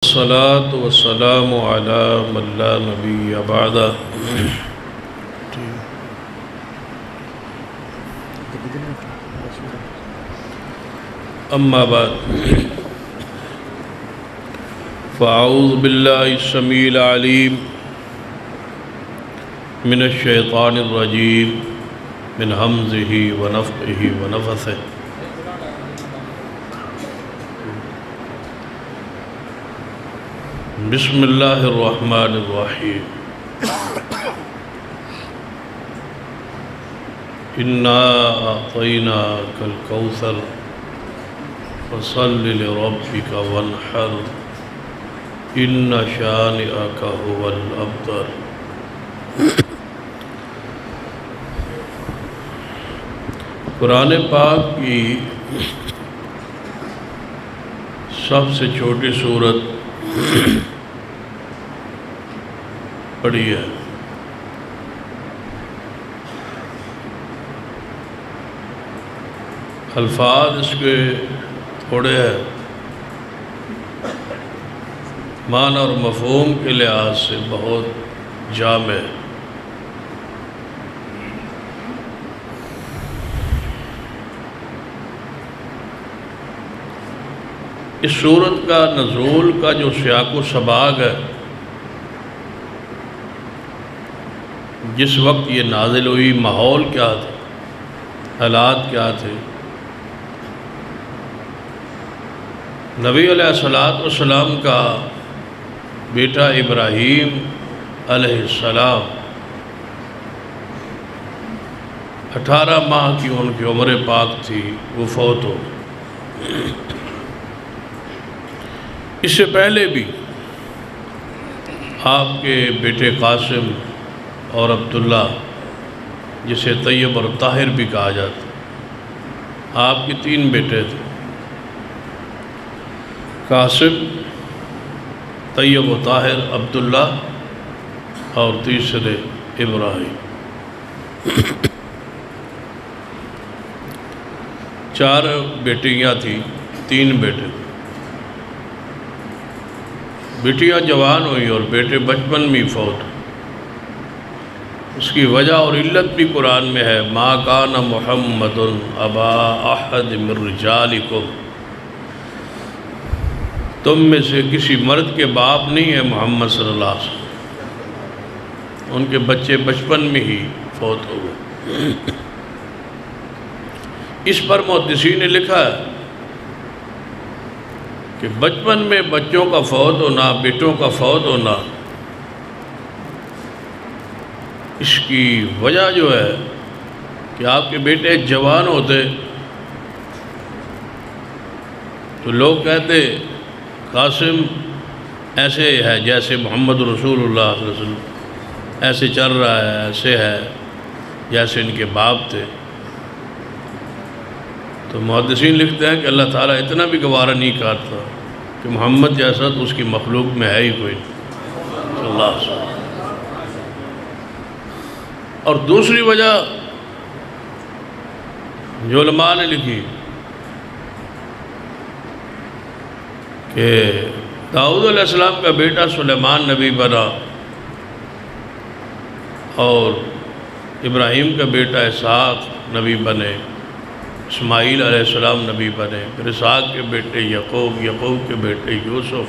الصلاة والسلام على من لا نبي بعده أما بعد فأعوذ بالله السميع العليم من الشيطان الرجيم من همزه ونفخه ونفثه بسم اللہ الرحمن الرحیم انا اعطیناک الکوثر فصل لربک وانحر ان شانئک هو الابتر۔ قرآن پاک کی سب سے چھوٹی سورت پڑھی ہے۔ الفاظ اس کے تھوڑے ہیں، معنی اور مفہوم کے لحاظ سے بہت جامع ہے۔ اس سورت کا نزول کا جو سیاق و سباق ہے، جس وقت یہ نازل ہوئی ماحول کیا تھا، حالات کیا تھے، نبی علیہ السلام کا بیٹا ابراہیم علیہ السلام 18 ماہ کی ان کی عمر پاک تھی، وہ فوت ہو۔ اس سے پہلے بھی آپ کے بیٹے قاسم اور عبداللہ، جسے طیب اور طاہر بھی کہا جاتا، آپ کے 3 بیٹے تھے، قاسم، طیب و طاہر، عبداللہ اور تیسرے ابراہیم۔ 4 بیٹیاں تھیں، 3 بیٹے تھے۔ بیٹیاں جوان ہوئی اور بیٹے بچپن میں فوت۔ اس کی وجہ اور علت بھی قرآن میں ہے، ما کان محمد ابا احد من رجالکم، تم میں سے کسی مرد کے باپ نہیں ہے محمد صلی اللہ علیہ وسلم۔ ان کے بچے بچپن میں ہی فوت ہو گئے۔ اس پر محدثین نے لکھا ہے کہ بچپن میں بچوں کا فوت ہونا، بیٹوں کا فوت ہونا، اس کی وجہ جو ہے کہ آپ کے بیٹے جوان ہوتے تو لوگ کہتے قاسم ایسے ہے جیسے محمد رسول اللہ صلی اللہ علیہ وسلم، ایسے چل رہا ہے، ایسے ہے جیسے ان کے باپ تھے۔ تو محدثین لکھتے ہیں کہ اللہ تعالیٰ اتنا بھی گوارا نہیں کرتا کہ محمد جیسا تو اس کی مخلوق میں ہے ہی کوئی صلی اللہ علیہ وسلم۔ اور دوسری وجہ جو علماء نے لکھی کہ داؤد علیہ السلام کا بیٹا سلیمان نبی بنا، اور ابراہیم کا بیٹا اسحاق نبی بنے، اسماعیل علیہ السلام نبی بنے، پھر اسحاق کے بیٹے یعقوب، یعقوب کے بیٹے یوسف،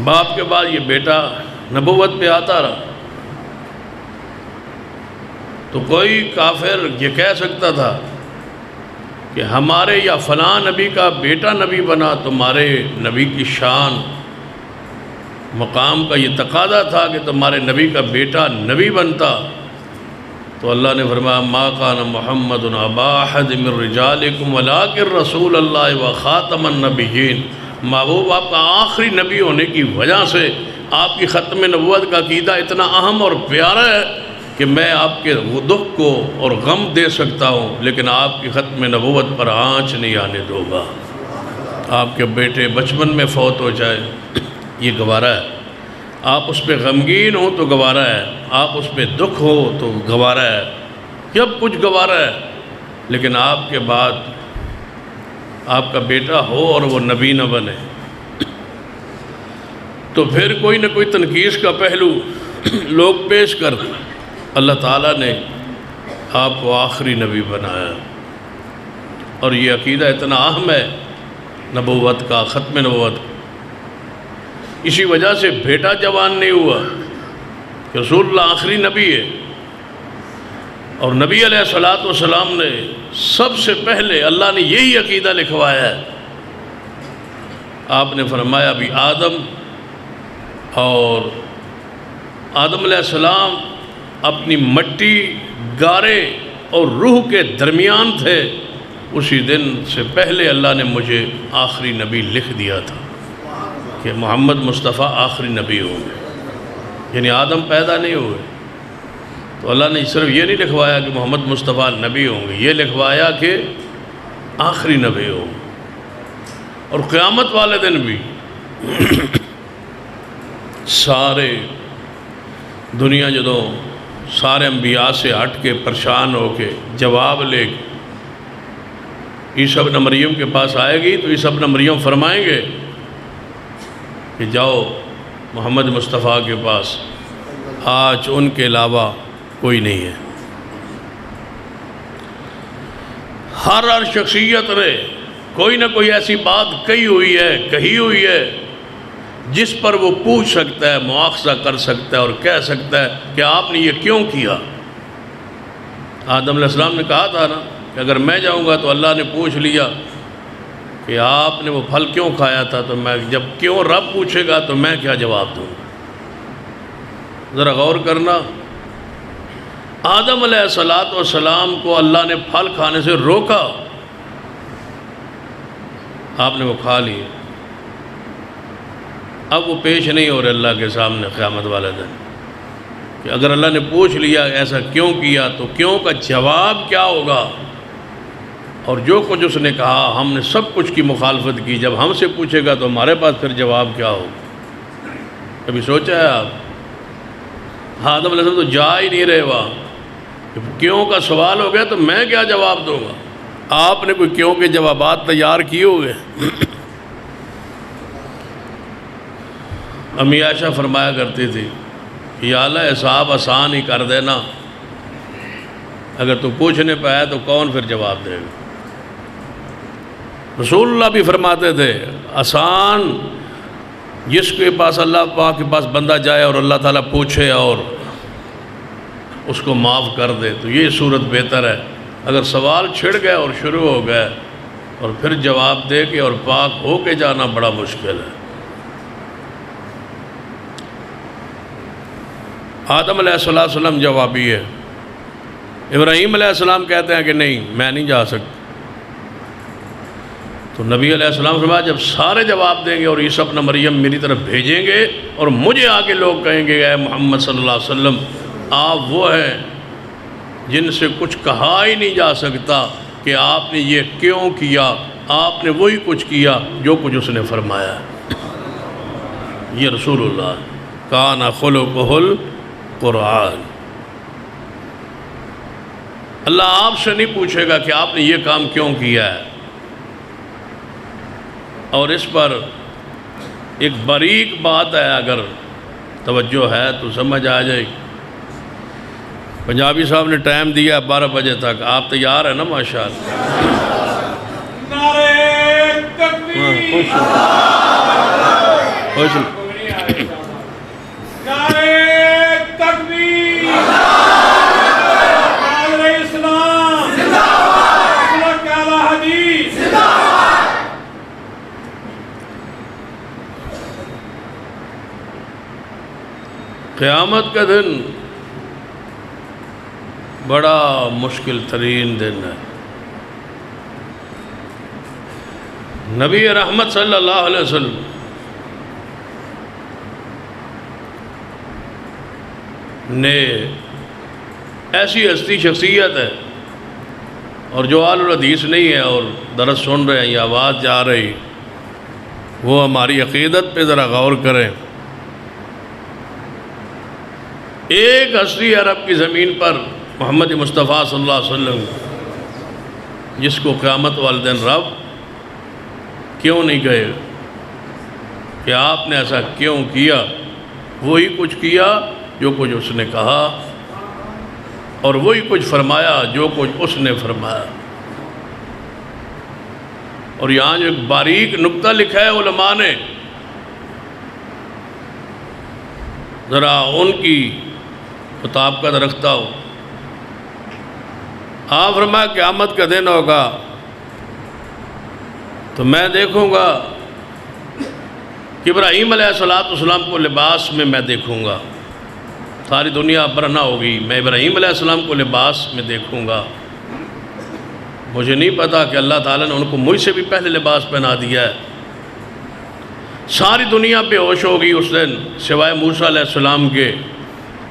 باپ کے بعد یہ بیٹا نبوت پہ آتا رہا۔ تو کوئی کافر یہ کہہ سکتا تھا کہ ہمارے یا فلاں نبی کا بیٹا نبی بنا، تمہارے نبی کی شان مقام کا یہ تقاضا تھا کہ تمہارے نبی کا بیٹا نبی بنتا۔ تو اللہ نے فرمایا ما کان محمد ابا احد من رجالکم ولکن رسول اللہ و خاتم النبیین۔ محبوب آپ کا آخری نبی ہونے کی وجہ سے آپ کی ختم نبوت کا عقیدہ اتنا اہم اور پیارا ہے کہ میں آپ کے دکھ کو اور غم دے سکتا ہوں، لیکن آپ کی ختم نبوت پر آنچ نہیں آنے دوں گا۔ آپ کے بیٹے بچپن میں فوت ہو جائے یہ گوارا ہے، آپ اس پہ غمگین ہو تو گوارا ہے، آپ اس پہ دکھ ہو تو گوارا ہے، جب کچھ گوارا ہے، لیکن آپ کے بعد آپ کا بیٹا ہو اور وہ نبی نہ بنے، تو پھر کوئی نہ کوئی تنقید کا پہلو لوگ پیش کر اللہ تعالیٰ نے آپ کو آخری نبی بنایا، اور یہ عقیدہ اتنا اہم ہے نبوت کا، ختم نبوت۔ اسی وجہ سے بیٹا جوان نہیں ہوا کہ رسول اللہ آخری نبی ہے، اور نبی علیہ السلام نے سب سے پہلے اللہ نے یہی عقیدہ لکھوایا ہے۔ آپ نے فرمایا بھی آدم علیہ السلام اپنی مٹی، گارے اور روح کے درمیان تھے، اسی دن سے پہلے اللہ نے مجھے آخری نبی لکھ دیا تھا کہ محمد مصطفیٰ آخری نبی ہوں گے، یعنی آدم پیدا نہیں ہوئے تو اللہ نے صرف یہ نہیں لکھوایا کہ محمد مصطفیٰ نبی ہوں گے، یہ لکھوایا کہ آخری نبی ہوں گے۔ اور قیامت والے دن بھی سارے دنیا جدوں سارے انبیاء سے ہٹ کے پریشان ہو کے جواب لے کے عیسیٰ ابن مریم کے پاس آئے گی تو عیسیٰ ابن مریم فرمائیں گے کہ جاؤ محمد مصطفیٰ کے پاس، آج ان کے علاوہ کوئی نہیں ہے۔ ہر شخصیت نے کوئی نہ کوئی ایسی بات کہی ہوئی ہے جس پر وہ پوچھ سکتا ہے، مواخذہ کر سکتا ہے اور کہہ سکتا ہے کہ آپ نے یہ کیوں کیا۔ آدم علیہ السلام نے کہا تھا نا کہ اگر میں جاؤں گا تو اللہ نے پوچھ لیا کہ آپ نے وہ پھل کیوں کھایا تھا، تو میں جب کیوں رب پوچھے گا تو میں کیا جواب دوں؟ ذرا غور کرنا، آدم علیہ السلام کو اللہ نے پھل کھانے سے روکا، آپ نے وہ کھا لی، اب وہ پیش نہیں ہو رہے اللہ کے سامنے قیامت والے دن کہ اگر اللہ نے پوچھ لیا ایسا کیوں کیا تو کیوں کا جواب کیا ہوگا۔ اور جو کچھ اس نے کہا ہم نے سب کچھ کی مخالفت کی، جب ہم سے پوچھے گا تو ہمارے پاس پھر جواب کیا ہوگا؟ کبھی سوچا ہے آپ؟ آدم علیہ السلام تو جا ہی نہیں رہے وہاں، کیوں کا سوال ہو گیا تو میں کیا جواب دوں گا؟ آپ نے کوئی کیوں کے جوابات تیار کیے ہوئے؟ امی عائشہ فرمایا کرتی تھی یا اللہ حساب آسان ہی کر دینا، اگر تو پوچھنے پہ آیا تو کون پھر جواب دے گا؟ رسول اللہ بھی فرماتے تھے آسان جس کے پاس اللہ پاک کے پاس بندہ جائے اور اللہ تعالیٰ پوچھے اور اس کو معاف کر دے، تو یہ صورت بہتر ہے۔ اگر سوال چھڑ گئے اور شروع ہو گئے اور پھر جواب دے کے اور پاک ہو کے جانا بڑا مشکل ہے۔ آدم علیہ السلام جوابی ہے، ابراہیم علیہ السلام کہتے ہیں کہ نہیں میں نہیں جا سکتا، تو نبی علیہ السلام فرمایا جب سارے جواب دیں گے اور عیسیٰ ابن مریم میری طرف بھیجیں گے اور مجھے آگے لوگ کہیں گے اے محمد صلی اللہ علیہ وسلم آپ وہ ہیں جن سے کچھ کہا ہی نہیں جا سکتا کہ آپ نے یہ کیوں کیا، آپ نے وہی کچھ کیا جو کچھ اس نے فرمایا۔ یہ رسول اللہ کان خلقہ القرآن۔ اللہ آپ سے نہیں پوچھے گا کہ آپ نے یہ کام کیوں کیا ہے۔ اور اس پر ایک باریک بات ہے، اگر توجہ ہے تو سمجھ آ جائے گی۔ پنجابی صاحب نے ٹائم دیا 12 بجے تک، آپ تیار ہیں نا؟ ماشاءاللہ۔ نعرہ تکبیر، خوش نعرہ تکبیر، نعرہ اسلام، سلک اعلی حدیث۔ قیامت کا دن بڑا مشکل ترین دن ہے۔ نبی رحمت صلی اللہ علیہ وسلم نے ایسی ہستی شخصیت ہے، اور جو اہل الحدیث نہیں ہے اور درس سن رہے ہیں یا آواز جا رہی، وہ ہماری عقیدت پہ ذرا غور کریں۔ ایک ہستی عرب کی زمین پر محمد مصطفیٰ صلی اللہ علیہ وسلم، جس کو قیامت والے دن رب کیوں نہیں کہے کہ آپ نے ایسا کیوں کیا؟ وہی کچھ کیا جو کچھ اس نے کہا، اور وہی کچھ فرمایا جو کچھ اس نے فرمایا۔ اور یہاں جو ایک باریک نقطہ لکھا ہے علماء نے، ذرا ان کی مطابقت رکھتا ہوں۔ آپ فرمایا قیامت کا دن ہوگا تو میں دیکھوں گا کہ ابراہیم علیہ السلام کو لباس میں دیکھوں گا۔ ساری دنیا برہنہ ہوگی، میں ابراہیم علیہ السلام کو لباس میں دیکھوں گا۔ مجھے نہیں پتا کہ اللہ تعالیٰ نے ان کو مجھ سے بھی پہلے لباس پہنا دیا ہے۔ ساری دنیا بے ہوش ہوگی اس دن سوائے موسیٰ علیہ السلام کے۔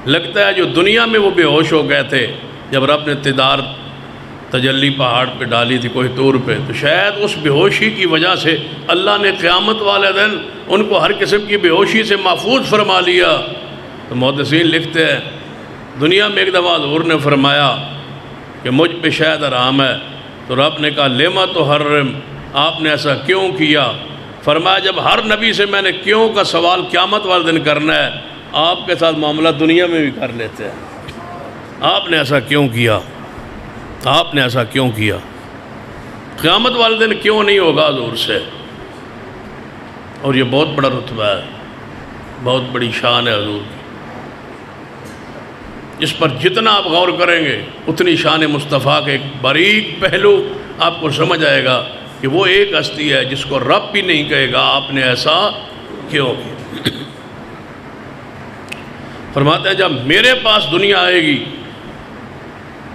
لگتا ہے جو دنیا میں وہ بے ہوش ہو گئے تھے جب رب نے تدار تجلی پہاڑ پہ ڈالی تھی کوہ طور پہ، تو شاید اس بے ہوشی کی وجہ سے اللہ نے قیامت والے دن ان کو ہر قسم کی بے ہوشی سے محفوظ فرما لیا۔ تو محدثین لکھتے ہیں دنیا میں ایک دفعہ حضور نے فرمایا کہ مجھ پہ شاید حرام ہے، تو رب نے کہا لما تحرم، آپ نے ایسا کیوں کیا؟ فرمایا جب ہر نبی سے میں نے کیوں کا سوال قیامت والے دن کرنا ہے، آپ کے ساتھ معاملہ دنیا میں بھی کر لیتے ہیں۔ آپ نے ایسا کیوں کیا؟ آپ نے ایسا کیوں کیا؟ قیامت والے دن کیوں نہیں ہوگا حضور سے؟ اور یہ بہت بڑا رتبہ ہے، بہت بڑی شان ہے حضور کی۔ اس پر جتنا آپ غور کریں گے اتنی شان مصطفیٰ کے ایک باریک پہلو آپ کو سمجھ آئے گا کہ وہ ایک ہستی ہے جس کو رب بھی نہیں کہے گا آپ نے ایسا کیوں کیا۔ فرماتے ہیں جب میرے پاس دنیا آئے گی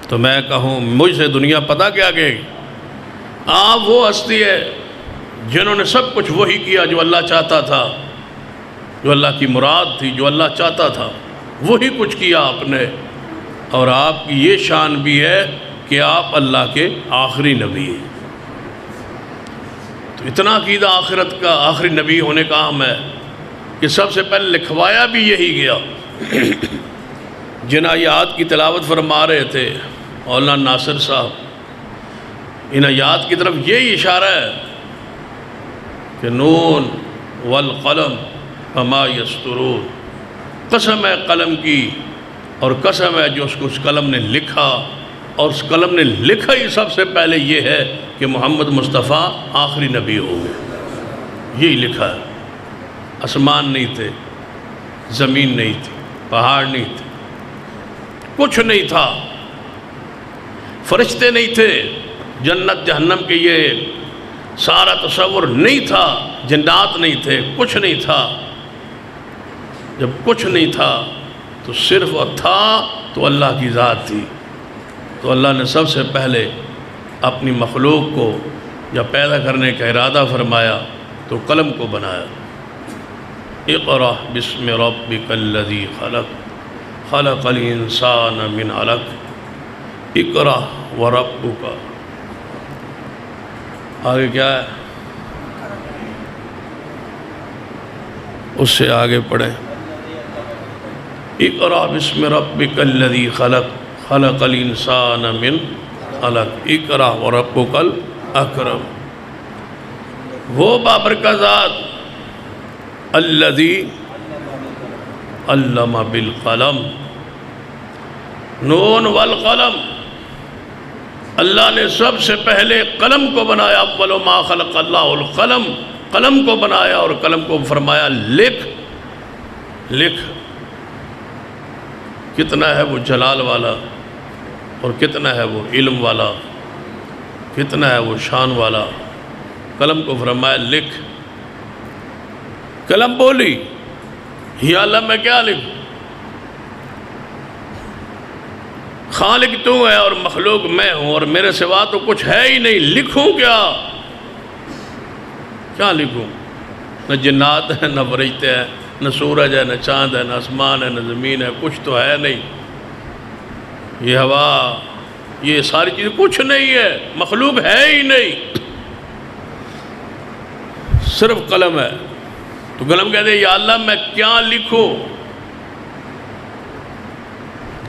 تو میں کہوں مجھ سے دنیا پتہ کیا کہے گی؟ آپ وہ ہستی ہے جنہوں نے سب کچھ وہی کیا جو اللہ چاہتا تھا، جو اللہ کی مراد تھی، جو اللہ چاہتا تھا وہی کچھ کیا آپ نے۔ اور آپ کی یہ شان بھی ہے کہ آپ اللہ کے آخری نبی ہیں۔ تو اتنا عقیدہ آخرت کا، آخری نبی ہونے کا عام ہے کہ سب سے پہلے لکھوایا بھی یہی گیا۔ جن آیات کی تلاوت فرما رہے تھے مولانا ناصر صاحب، ان آیات کی طرف یہی اشارہ ہے کہ نون والقلم وما یسطرون، قسم ہے قلم کی اور قسم ہے جو اس قلم نے لکھا، اور اس قلم نے لکھا ہی سب سے پہلے یہ ہے کہ محمد مصطفیٰ آخری نبی ہو گئے۔ یہی لکھا ہے۔ آسمان نہیں تھے، زمین نہیں تھی، پہاڑ نہیں تھے، کچھ نہیں تھا، فرشتے نہیں تھے، جنت جہنم کے یہ سارا تصور نہیں تھا، جنات نہیں تھے، کچھ نہیں تھا۔ جب کچھ نہیں تھا تو صرف وہ تھا تو اللہ کی ذات تھی۔ تو اللہ نے سب سے پہلے اپنی مخلوق کو جب پیدا کرنے کا ارادہ فرمایا تو قلم کو بنایا۔ اقرأ بسم ربک الذی خلق خلق الانسان من علق اقرأ وربک۔ آگے کیا ہے؟ اس سے آگے پڑھیں۔ اقرأ بسم ربک الذی خلق خلق الانسان من علق اقرأ وربک الاکرم۔ وہ بابرکت ذات الذی علم بالقلم، نون والقلم، اللہ نے سب سے پہلے قلم کو بنایا۔ اول ما خلق اللہ القلم، قلم کو بنایا اور قلم کو فرمایا لکھ لکھ۔ کتنا ہے وہ جلال والا اور کتنا ہے وہ علم والا، کتنا ہے وہ شان والا۔ قلم کو فرمایا لکھ۔ قلم بولی یا اللہ میں کیا لکھوں؟ خالق تو ہے اور مخلوق میں ہوں اور میرے سوا تو کچھ ہے ہی نہیں، لکھوں کیا؟ کیا لکھوں؟ نہ جنات ہیں، نہ فرشتے ہیں، نہ سورج ہے، نہ چاند ہے، نہ آسمان ہے، نہ زمین ہے، کچھ تو ہے نہیں۔ یہ ہوا، یہ ساری چیزیں کچھ نہیں ہے، مخلوق ہے ہی نہیں، صرف قلم ہے۔ تو قلم کہتے ہیں یا اللہ میں کیا لکھوں؟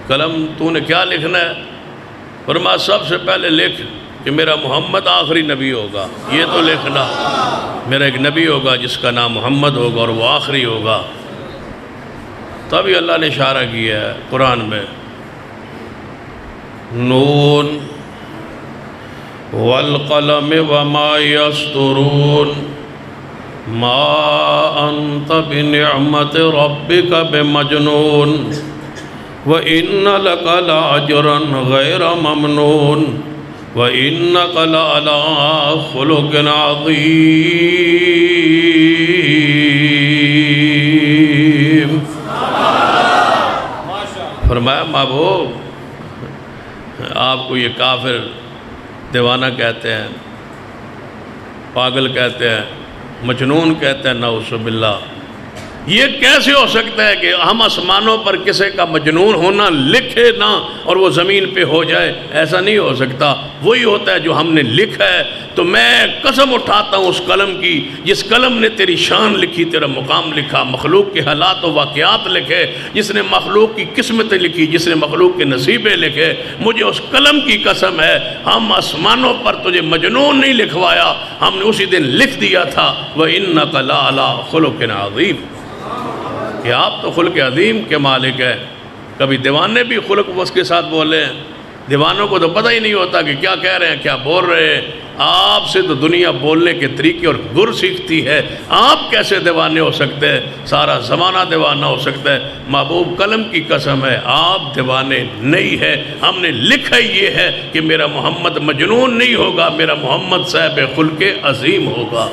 قلم تو نے کیا لکھنا ہے؟ فرمایا سب سے پہلے لکھ کہ میرا محمد آخری نبی ہوگا، یہ تو لکھنا، میرا ایک نبی ہوگا جس کا نام محمد ہوگا اور وہ آخری ہوگا۔ تبھی اللہ نے اشارہ کیا ہے قرآن میں، نون والقلم وما یسطرون ما انت بنعمت ربک بمجنون وَإِنَّ لَكَ لَأَجْرًا غَيْرَ مَمْنُونٍ وَإِنَّكَ لَعَلَىٰ خُلُقٍ عَظِيمٍ۔ فرمایا محبوب، آپ کو یہ کافر دیوانہ کہتے ہیں، پاگل کہتے ہیں، مجنون کہتے ہیں، نعوذ باللہ۔ یہ کیسے ہو سکتا ہے کہ ہم آسمانوں پر کسی کا مجنون ہونا لکھے نہ اور وہ زمین پہ ہو جائے؟ ایسا نہیں ہو سکتا، وہی ہوتا ہے جو ہم نے لکھا ہے۔ تو میں قسم اٹھاتا ہوں اس قلم کی جس قلم نے تیری شان لکھی، تیرا مقام لکھا، مخلوق کے حالات و واقعات لکھے، جس نے مخلوق کی قسمتیں لکھی، جس نے مخلوق کے نصیبیں لکھے، مجھے اس قلم کی قسم ہے، ہم آسمانوں پر تجھے مجنون نہیں لکھوایا، ہم نے اسی دن لکھ دیا تھا وَإِنَّكَ لَعَلَىٰ خُلُقٍ عَظِيمٍ، کہ آپ تو خلق عظیم کے مالک ہیں۔ کبھی دیوانے بھی خلق اس کے ساتھ بولے ہیں، دیوانوں کو تو پتہ ہی نہیں ہوتا کہ کیا کہہ رہے ہیں، کیا بول رہے ہیں۔ آپ سے تو دنیا بولنے کے طریقے اور گر سیکھتی ہے، آپ کیسے دیوانے ہو سکتے ہیں؟ سارا زمانہ دیوانہ ہو سکتا ہے۔ محبوب قلم کی قسم ہے، آپ دیوانے نہیں ہیں، ہم نے لکھا یہ ہے کہ میرا محمد مجنون نہیں ہوگا، میرا محمد صاحب خلق عظیم ہوگا۔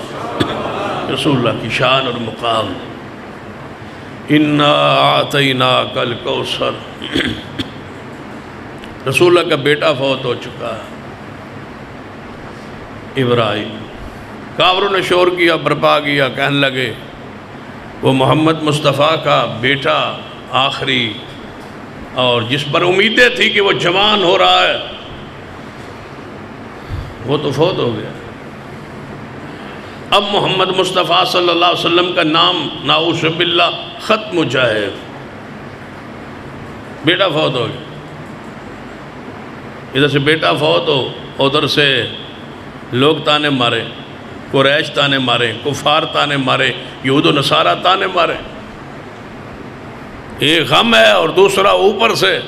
رسول اللہ کی شان اور مقام۔ اِنَّا أَعْطَيْنَاكَ الْكَوْثَرَ، رسول اللہ کا بیٹا فوت ہو چکا ہے، ابراہیم۔ کافروں نے شور کیا، برپا کیا، کہنے لگے وہ محمد مصطفیٰ کا بیٹا آخری، اور جس پر امیدیں تھی کہ وہ جوان ہو رہا ہے، وہ تو فوت ہو گیا۔ اب محمد مصطفیٰ صلی اللہ علیہ وسلم کا نام نعوذ باللہ ختم ہو جائے، بیٹا فوت ہو گیا۔ ادھر سے بیٹا فوت ہو، ادھر سے لوگ تانے مارے، قریش تانے مارے، کفار تانے مارے، یہود و نصارہ تانے مارے۔ ایک غم ہے اور دوسرا اوپر سے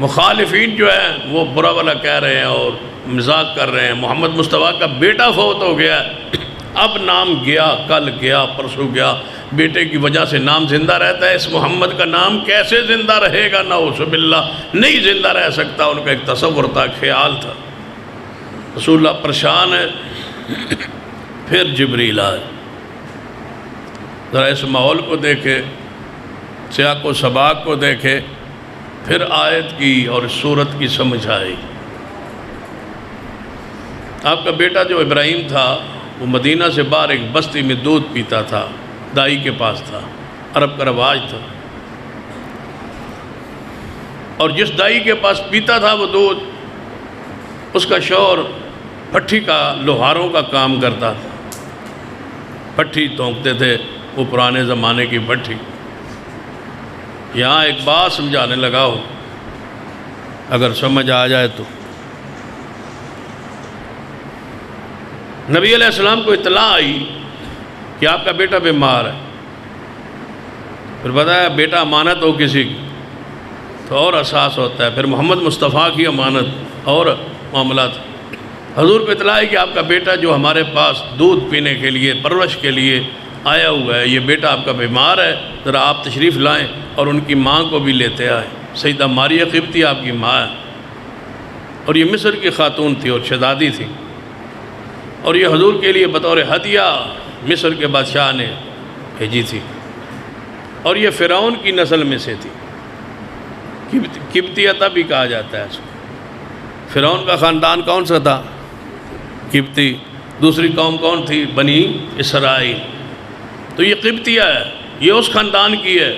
مخالفین جو ہیں وہ برا والا کہہ رہے ہیں اور مذاق کر رہے ہیں، محمد مصطفیٰ کا بیٹا فوت ہو گیا، اب نام گیا، کل گیا، پرسوں گیا، بیٹے کی وجہ سے نام زندہ رہتا ہے، اس محمد کا نام کیسے زندہ رہے گا؟ نعوذ باللہ، نہیں زندہ رہ سکتا۔ ان کا ایک تصور تھا، خیال تھا۔ رسول اللہ پریشان ہے۔ پھر جبریل آئے، ذرا اس ماحول کو دیکھے، سیاق و سباق کو دیکھے، پھر آیت کی اور سورت کی سمجھ آئی۔ آپ کا بیٹا جو ابراہیم تھا وہ مدینہ سے باہر ایک بستی میں دودھ پیتا تھا، دائی کے پاس تھا، عرب کا رواج تھا، اور جس دائی کے پاس پیتا تھا وہ دودھ، اس کا شوہر پھٹی کا، لوہاروں کا کام کرتا تھا، پھٹی تونکتے تھے، وہ پرانے زمانے کی پھٹی۔ یہاں ایک بات سمجھانے لگا ہوں، اگر سمجھ آ جائے تو۔ نبی علیہ السلام کو اطلاع آئی کہ آپ کا بیٹا بیمار ہے، پھر بتایا بیٹا امانت ہو کسی کی تو اور احساس ہوتا ہے، پھر محمد مصطفیٰ کی امانت اور معاملات۔ حضور کو اطلاع ہے کہ آپ کا بیٹا جو ہمارے پاس دودھ پینے کے لیے، پرورش کے لیے آیا ہوا ہے، یہ بیٹا آپ کا بیمار ہے، ذرا آپ تشریف لائیں اور ان کی ماں کو بھی لیتے آئیں۔ سیدہ ماریہ قبطی آپ کی ماں ہے، اور یہ مصر کی خاتون تھی اور شہزادی تھی، اور یہ حضور کے لیے بطور ہدیہ مصر کے بادشاہ نے بھیجی تھی، اور یہ فرعون کی نسل میں سے تھی، قبطیہ تب بھی کہا جاتا ہے اس کو۔ فرعون کا خاندان کون سا تھا؟ قبطی۔ دوسری قوم کون تھی؟ بنی اسرائیل۔ تو یہ قبطیہ ہے، یہ اس خاندان کی ہے۔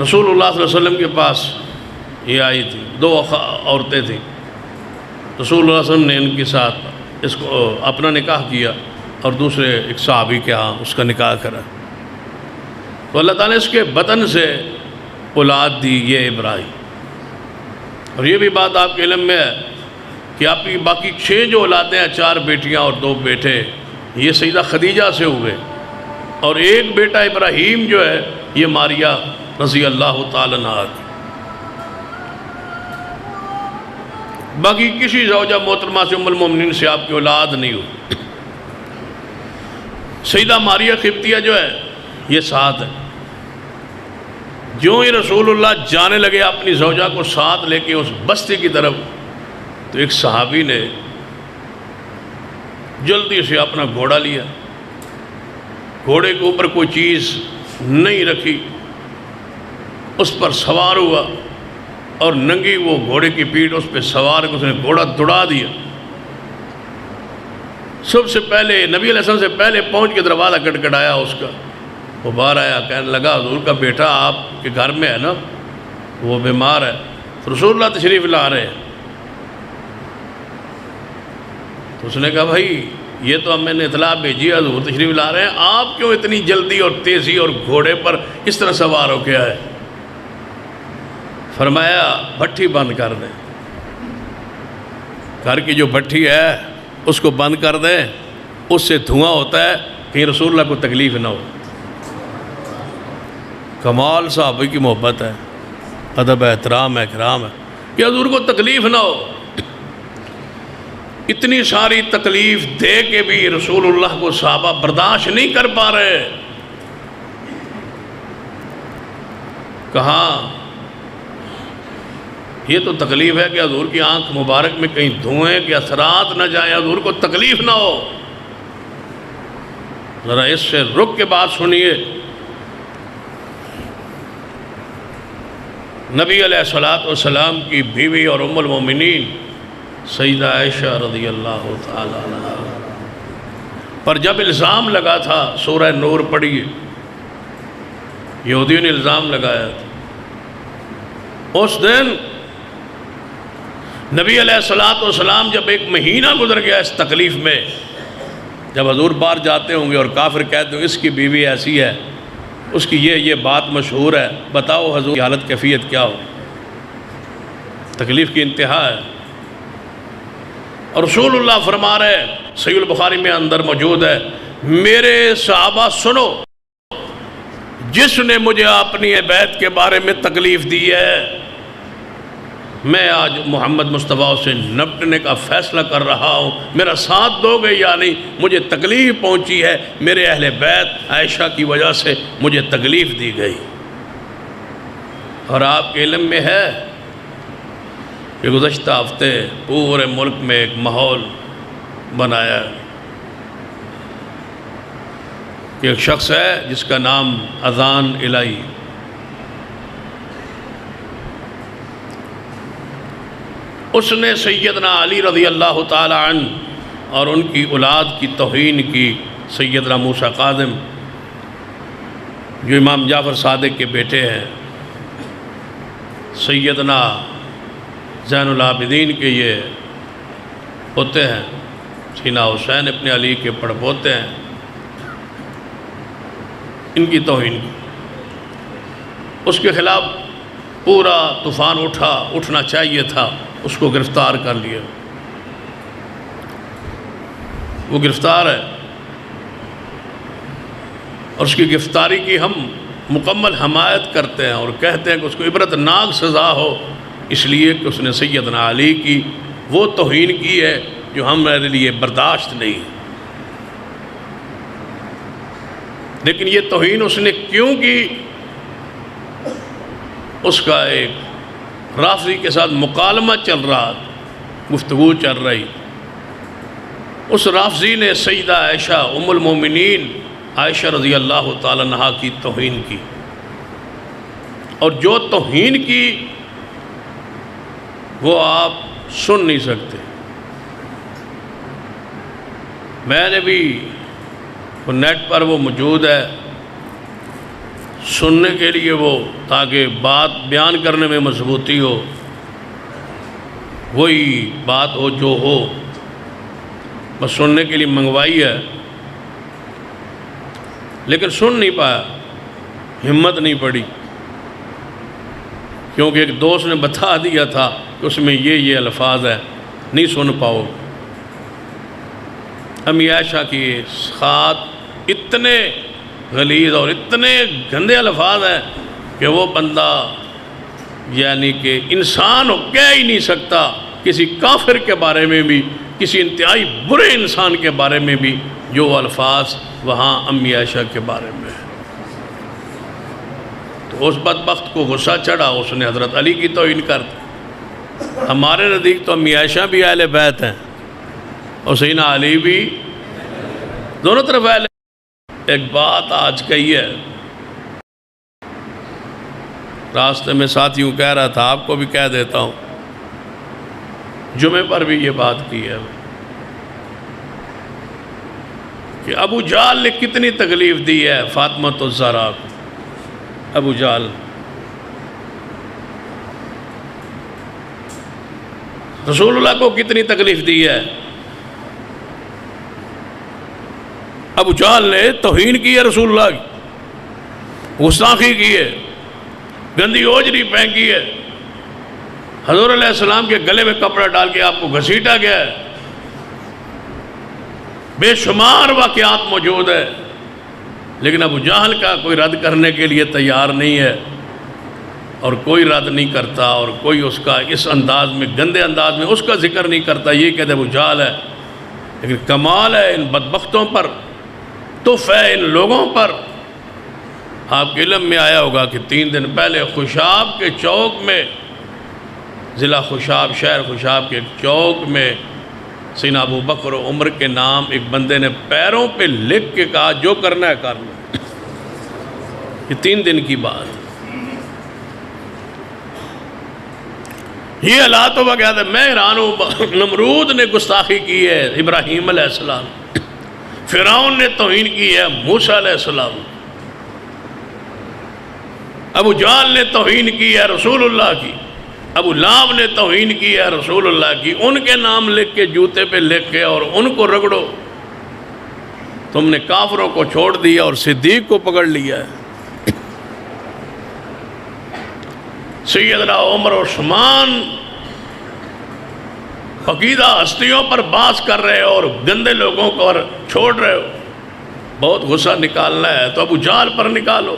رسول اللہ صلی اللہ علیہ وسلم کے پاس یہ آئی تھی، دو عورتیں تھیں، رسول اللہ صلی اللہ علیہ وسلم نے ان کے ساتھ اس کو اپنا نکاح کیا اور دوسرے ایک صحابی کے ہاں اس کا نکاح کرا، تو اللہ تعالیٰ نے اس کے بطن سے اولاد دی، یہ ابراہیم۔ اور یہ بھی بات آپ کے علم میں ہے کہ آپ کی باقی 6 جو اولادیں ہیں، 4 بیٹیاں اور 2 بیٹے، یہ سیدہ خدیجہ سے ہوئے، اور ایک بیٹا ابراہیم جو ہے یہ ماریہ رضی اللہ تعالیٰ عنہ کی۔ باقی کسی زوجہ محترمہ سے ام المومنین سے آپ کی اولاد نہیں ہوئی۔ سیدہ ماریہ قبطیہ جو ہے یہ ساتھ ہے۔ جو ہی رسول اللہ جانے لگے اپنی زوجہ کو ساتھ لے کے اس بستی کی طرف، تو ایک صحابی نے جلدی سے اپنا گھوڑا لیا، گھوڑے کے اوپر کوئی چیز نہیں رکھی، اس پر سوار ہوا اور ننگی وہ گھوڑے کی پیٹھ اس پہ سوار کے اس نے گھوڑا دوڑا دیا۔ سب سے پہلے نبی علیہ السلام سے پہلے پہنچ کے دروازہ کٹکھٹایا اس کا، وہ باہر آیا، کہنے لگا حضور کا بیٹا آپ کے گھر میں ہے نا، وہ بیمار ہے، رسول اللہ تشریف لا رہے ہیں۔ تو اس نے کہا بھائی یہ تو میں نے اطلاع بھیجی ہے حضور تشریف لا رہے ہیں، آپ کیوں اتنی جلدی اور تیزی اور گھوڑے پر اس طرح سوار ہو کے آئے؟ فرمایا بھٹی بند کر دیں، گھر کی جو بھٹی ہے اس کو بند کر دیں، اس سے دھواں ہوتا ہے، کہیں رسول اللہ کو تکلیف نہ ہو۔ کمال صحابہ کی محبت ہے، ادب ہے، احترام ہے، کرام ہے کہ حضور کو تکلیف نہ ہو۔ اتنی ساری تکلیف دے کے بھی رسول اللہ کو صحابہ برداشت نہیں کر پا رہے۔ کہاں یہ تو تکلیف ہے کہ حضور کی آنکھ مبارک میں کہیں دھوئیں کے اثرات نہ جائیں، حضور کو تکلیف نہ ہو۔ ذرا اس سے رک کے بات سنیے۔ نبی علیہ السلام کی بیوی اور ام المومنین سیدہ عائشہ رضی اللہ تعالی عنہ پر جب الزام لگا تھا، سورہ نور پڑھیے، یہودیوں نے الزام لگایا تھا، اس دن نبی علیہ السلام جب 1 مہینہ گزر گیا اس تکلیف میں، جب حضور باہر جاتے ہوں گے اور کافر کہتے ہیں اس کی بیوی ایسی ہے، اس کی یہ بات مشہور ہے، بتاؤ حضور کی حالت کیفیت کیا ہو؟ تکلیف کی انتہا ہے۔ اور رسول اللہ فرما رہے، صحیح البخاری میں اندر موجود ہے، میرے صحابہ سنو، جس نے مجھے اپنی بیعت کے بارے میں تکلیف دی ہے، میں آج محمد مصطفیٰ سے نپٹنے کا فیصلہ کر رہا ہوں، میرا ساتھ دو گے یا نہیں؟ مجھے تکلیف پہنچی ہے، میرے اہل بیت عائشہ کی وجہ سے مجھے تکلیف دی گئی۔ اور آپ کے علم میں ہے کہ گزشتہ ہفتے پورے ملک میں ایک ماحول بنایا ہے کہ ایک شخص ہے جس کا نام اذان الہی، اس نے سیدنا علی رضی اللہ تعالی عنہ اور ان کی اولاد کی توہین کی۔ سیدنا موسیٰ کاظم جو امام جعفر صادق کے بیٹے ہیں، سیدنا زین العابدین کے یہ پوتے ہیں، سیدنا حسین ابن علی کے پڑپوتے ہیں، ان کی توہین کی۔ اس کے خلاف پورا طوفان اٹھنا چاہیے تھا، اس کو گرفتار کر لیا۔ وہ گرفتار ہے اور اس کی گرفتاری کی ہم مکمل حمایت کرتے ہیں اور کہتے ہیں کہ اس کو عبرتناک سزا ہو، اس لیے کہ اس نے سیدنا علی کی وہ توہین کی ہے جو ہمارے لیے برداشت نہیں۔ لیکن یہ توہین اس نے کیوں کی؟ اس کا ایک رافضی کے ساتھ مکالمہ چل رہا، گفتگو چل رہی، اس رافضی نے سیدہ عائشہ ام المومنین عائشہ رضی اللہ تعالی عنہا کی توہین کی، اور جو توہین کی وہ آپ سن نہیں سکتے۔ میں نے بھی نیٹ پر وہ موجود ہے، سننے کے لیے وہ، تاکہ بات بیان کرنے میں مضبوطی ہو، وہی بات ہو جو ہو، بس سننے کے لیے منگوائی ہے، لیکن سن نہیں پایا، ہمت نہیں پڑی، کیونکہ ایک دوست نے بتا دیا تھا کہ اس میں یہ الفاظ ہے، نہیں سن پاؤ۔ امی عائشہ کی خط اتنے غلیظ اور اتنے گندے الفاظ ہیں کہ وہ بندہ یعنی کہ انسان کہہ ہی نہیں سکتا، کسی کافر کے بارے میں بھی، کسی انتہائی برے انسان کے بارے میں بھی، جو الفاظ وہاں امی عائشہ کے بارے میں ہے۔ تو اس بدبخت کو غصہ چڑھا، اس نے حضرت علی کی توہین کر دی۔ ہمارے نزدیک تو امی عائشہ بھی اہل بیت ہیں اور سیدنا علی بھی، دونوں طرف اہل۔ ایک بات آج کہی ہے، راستے میں ساتھیوں کہہ رہا تھا، آپ کو بھی کہہ دیتا ہوں، جمعے پر بھی یہ بات کی ہے کہ ابو جہل نے کتنی تکلیف دی ہے فاطمہ الزہرا کو۔ ابو جہل رسول اللہ کو کتنی تکلیف دی ہے۔ ابو جہل نے توہین کی ہے رسول اللہ کی، گستاخی کی ہے، گندی اوجری پھینکی ہے، حضور علیہ السلام کے گلے میں کپڑا ڈال کے آپ کو گھسیٹا گیا ہے، بے شمار واقعات موجود ہے، لیکن ابو جہل کا کوئی رد کرنے کے لیے تیار نہیں ہے، اور کوئی رد نہیں کرتا، اور کوئی اس کا اس انداز میں، گندے انداز میں اس کا ذکر نہیں کرتا، یہ کہتے ابو جہل ہے۔ لیکن کمال ہے ان بدبختوں پر، تف ہے ان لوگوں پر۔ آپ کے علم میں آیا ہوگا کہ 3 دن پہلے خوشاب کے چوک میں، ضلع خوشاب، شہر خوشاب کے چوک میں، سیدنا ابو بکر و عمر کے نام ایک بندے نے پیروں پہ لکھ کے کہا جو کرنا ہے کر لو۔ یہ 3 دن کی بات ہے۔ یہ حالات ہوا کیا تھا، میں حیران ہوں۔ نمرود نے گستاخی کی ہے ابراہیم علیہ السلام، فرعون نے توہین کی ہے موسیٰ علیہ السلام، ابو جہل نے توہین کی ہے رسول اللہ کی، ابو لہب نے توہین کی ہے رسول اللہ کی۔ ان کے نام لکھ کے جوتے پہ لکھ کے اور ان کو رگڑو۔ تم نے کافروں کو چھوڑ دیا اور صدیق کو پکڑ لیا ہے۔ سیدنا عمر عثمان عقیدہ ہستیوں پر باس کر رہے ہو اور گندے لوگوں کو اور چھوڑ رہے ہو۔ بہت غصہ نکالنا ہے تو ابو جہل پر نکالو،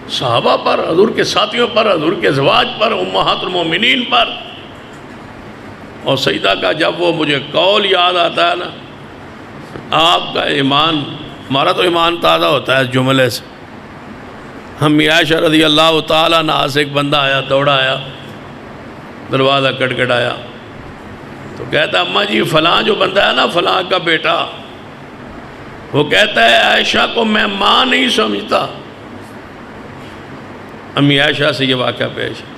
صحابہ پر، حضور کے ساتھیوں پر، حضور کے ازواج پر، امہات المومنین پر۔ اور سیدہ کا جب وہ مجھے قول یاد آتا ہے نا، آپ کا ایمان، ہمارا تو ایمان تازہ ہوتا ہے اس جملے سے۔ امی عائشہ رضی اللہ تعالیٰ عنہ سے ایک بندہ آیا، دوڑا آیا، دروازہ کٹکھٹایا تو کہتا اماں جی فلاں جو بندہ ہے نا، فلاں کا بیٹا، وہ کہتا ہے عائشہ کو میں ماں نہیں سمجھتا۔ امی عائشہ سے یہ واقعہ پیش ہے،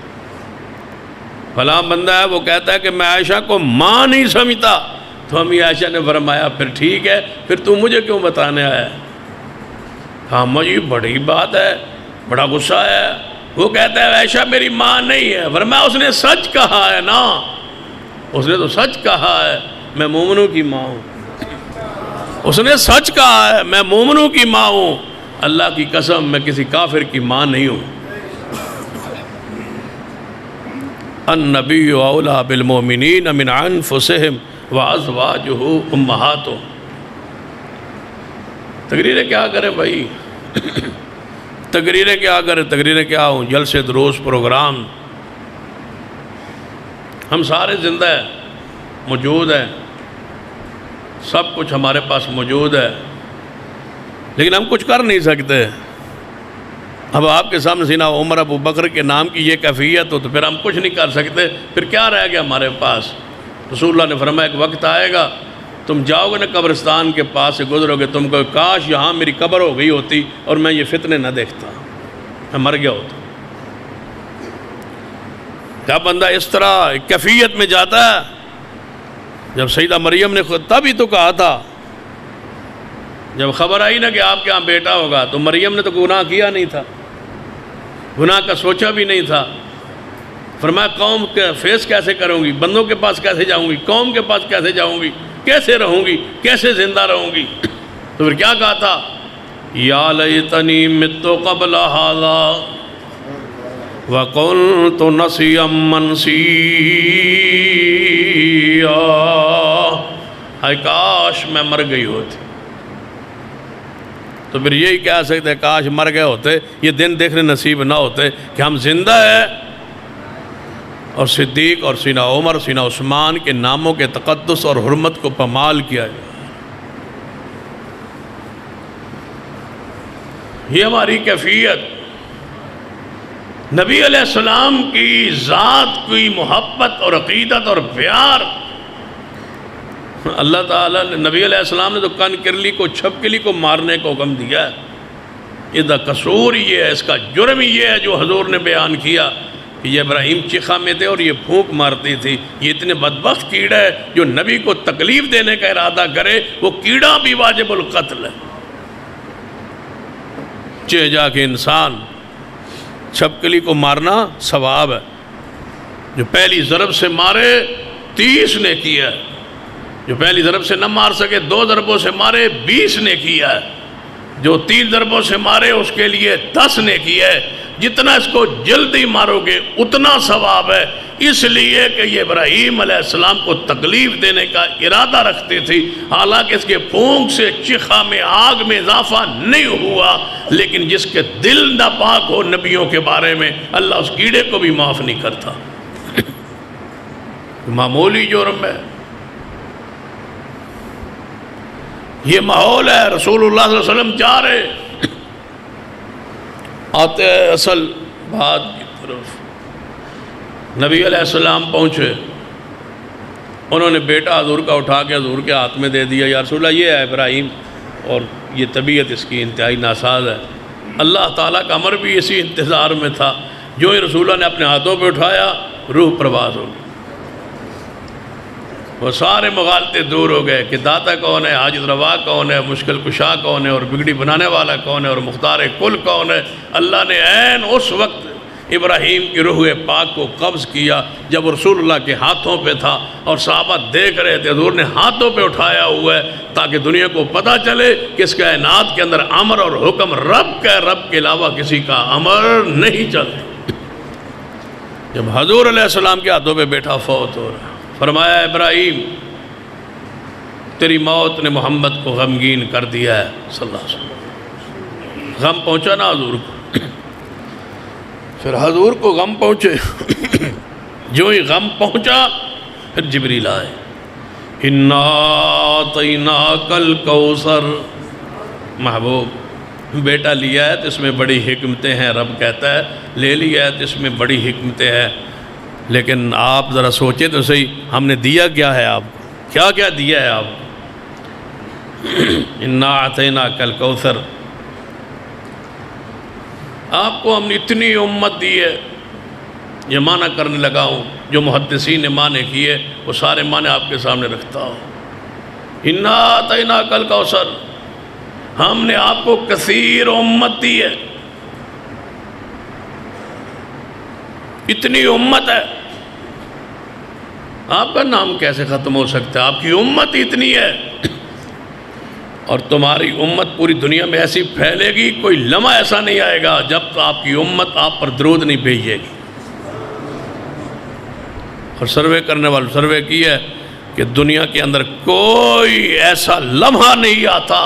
فلاں بندہ ہے وہ کہتا ہے کہ میں عائشہ کو ماں نہیں سمجھتا۔ تو امی عائشہ نے فرمایا پھر ٹھیک ہے، پھر تو مجھے کیوں بتانے آیا؟ کہا اماں جی بڑی بات ہے، بڑا غصہ ہے۔ وہ کہتا ہے عائشہ میری ماں نہیں ہے۔ فرمایا اس نے سچ کہا ہے نا، اس نے تو سچ کہا ہے میں مومنوں کی ماں ہوں، اس نے سچ کہا ہے میں مومنوں کی ماں ہوں، اللہ کی قسم میں کسی کافر کی ماں نہیں ہوں۔ النبی اولیٰ بالمؤمنین من انفسہم وازواجہ امہاتہم۔ تقریریں کیا کریں بھائی، تقریریں کیا کریں، تقریریں کیا ہوں، جلسے دروس پروگرام، ہم سارے زندہ ہیں، موجود ہیں، سب کچھ ہمارے پاس موجود ہے، لیکن ہم کچھ کر نہیں سکتے۔ اب آپ کے سامنے سیدنا عمر ابو بکر کے نام کی یہ کیفیت ہو تو پھر ہم کچھ نہیں کر سکتے، پھر کیا رہ گیا ہمارے پاس؟ رسول اللہ نے فرمایا ایک وقت آئے گا تم جاؤ گے نا قبرستان کے پاس سے گزرو گے، تم کو کاش یہاں میری قبر ہو گئی ہوتی اور میں یہ فتنے نہ دیکھتا، میں مر گیا ہوتا۔ جب بندہ اس طرح کیفیت میں جاتا ہے، جب سیدہ مریم نے خود تب ہی تو کہا تھا، جب خبر آئی نا کہ آپ کے ہاں بیٹا ہوگا، تو مریم نے تو گناہ کیا نہیں تھا، گناہ کا سوچا بھی نہیں تھا۔ فرمایا قوم کے فیس کیسے کروں گی، بندوں کے پاس کیسے جاؤں گی، قوم کے پاس کیسے جاؤں گی، کیسے رہوں گی، کیسے زندہ رہوں گی؟ تو پھر کیا کہا تھا، یا لیتنی مت قبل ھذا، وَقُنْتُ نَسِيًّا مَنْسِيًّا، ہائے کاش میں مر گئی ہوتی۔ تو پھر یہی کہہ سکتے ہیں کاش مر گئے ہوتے، یہ دن دیکھنے نصیب نہ ہوتے کہ ہم زندہ ہیں اور صدیق اور سیدنا عمر سیدنا عثمان کے ناموں کے تقدس اور حرمت کو پامال کیا جائے۔ یہ ہماری کیفیت، نبی علیہ السلام کی ذات کی محبت اور عقیدت اور پیار۔ اللہ تعالیٰ نے نبی علیہ السلام نے تو کن کرلی کو چھپکلی کو مارنے کو حکم دیا ہے۔ اس کا قصور یہ ہے، اس کا جرم یہ ہے جو حضور نے بیان کیا کہ یہ ابراہیم چیخا میں تھے اور یہ پھونک مارتی تھی۔ یہ اتنے بدبخت کیڑا ہے جو نبی کو تکلیف دینے کا ارادہ کرے، وہ کیڑا بھی واجب القتل ہے۔ چہ جا کے انسان چھپکلی کو مارنا ثواب ہے، جو پہلی ضرب سے مارے 30 نے کیا ہے، جو پہلی ضرب سے نہ مار سکے 2 ضربوں سے مارے 20 نے کیا ہے، جو 3 ضربوں سے مارے اس کے لیے 10 نے کیا ہے۔ جتنا اس کو جلدی مارو گے اتنا ثواب ہے، اس لیے کہ یہ ابراہیم علیہ السلام کو تکلیف دینے کا ارادہ رکھتے تھی۔ حالانکہ اس کے پھونک سے چیخا میں آگ میں اضافہ نہیں ہوا، لیکن جس کے دل ناپاک ہو نبیوں کے بارے میں اللہ اس کیڑے کو بھی معاف نہیں کرتا۔ معمولی جرم ہے، یہ ماحول ہے۔ رسول اللہ صلی اللہ علیہ وسلم جا رہے آتے ہیں اصل بات کی طرف۔ نبی علیہ السلام پہنچے، انہوں نے بیٹا حضور کا اٹھا کے حضور کے ہاتھ میں دے دیا، یا رسول اللہ یہ ہے ابراہیم، اور یہ طبیعت اس کی انتہائی ناساز ہے۔ اللہ تعالیٰ کا امر بھی اسی انتظار میں تھا، جو ہی رسول اللہ نے اپنے ہاتھوں پہ اٹھایا روح پرواز ہو گئی۔ وہ سارے مغالطے دور ہو گئے کہ داتا کون ہے، حاجت روا کون ہے، مشکل کشا کون ہے، اور بگڑی بنانے والا کون ہے، اور مختار کل کون ہے۔ اللہ نے عین اس وقت ابراہیم کی روح پاک کو قبض کیا جب رسول اللہ کے ہاتھوں پہ تھا، اور صحابہ دیکھ رہے تھے حضور نے ہاتھوں پہ اٹھایا ہوا ہے تاکہ دنیا کو پتہ چلے کہ اس کائنات کے اندر امر اور حکم رب کا ہے، رب کے علاوہ کسی کا امر نہیں چلتا۔ جب حضور علیہ السلام کے ہاتھوں پہ بیٹھا فوت ہو رہا، فرمایا ابراہیم تیری موت نے محمد کو غمگین کر دیا ہے صلی اللہ علیہ وسلم۔ غم پہنچا نا حضور کو، پھر حضور کو غم پہنچے، جو ہی غم پہنچا پھر جبریل آئے، اِنَّا أَعْطَيْنَاكَ الْكَوْثَرَ، محبوب بیٹا لیا ہے تو اس میں بڑی حکمتیں ہیں، رب کہتا ہے لے لیا ہے تو اس میں بڑی حکمتیں ہیں، لیکن آپ ذرا سوچیں تو صحیح ہم نے دیا کیا ہے آپ کو، کیا کیا دیا ہے آپ کو۔ اِنَّا أَعْطَيْنَاكَ الْكَوْثَرَ، آپ کو ہم نے اتنی امت دی ہے۔ یہ معنی کرنے لگا ہوں، جو محدثین نے معنی کیے وہ سارے معنی آپ کے سامنے رکھتا ہوں۔ اِنَّا أَعْطَيْنَاكَ الْكَوْثَرَ، ہم نے آپ کو کثیر امت دی ہے، اتنی امت ہے، آپ کا نام کیسے ختم ہو سکتا ہے؟ آپ کی امت اتنی ہے، اور تمہاری امت پوری دنیا میں ایسی پھیلے گی، کوئی لمحہ ایسا نہیں آئے گا جب آپ کی امت آپ پر درود نہیں بھیجے گی۔ اور سروے کرنے والوں سروے کی ہے کہ دنیا کے اندر کوئی ایسا لمحہ نہیں آتا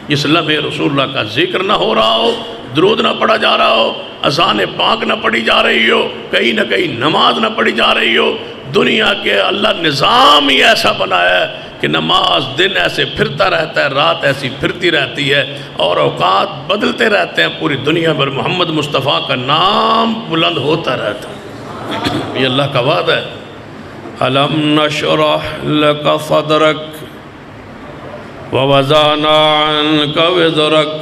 جس لمحے رسول اللہ کا ذکر نہ ہو رہا ہو، درود نہ پڑھا جا رہا ہو، اذان پاک نہ پڑھی جا رہی ہو، کہیں نہ کہیں نماز نہ پڑھی جا رہی ہو۔ دنیا کے اللہ نظام ہی ایسا بنایا ہے کہ نماز دن ایسے پھرتا رہتا ہے، رات ایسی پھرتی رہتی ہے، اور اوقات بدلتے رہتے ہیں، پوری دنیا پر محمد مصطفیٰ کا نام بلند ہوتا رہتا ہے۔ یہ اللہ کا وعدہ ہے۔ أَلَمْ نَشْرَحْ لَكَ صَدْرَكَ وَوَضَعْنَا عَنْكَ وِزْرَكَ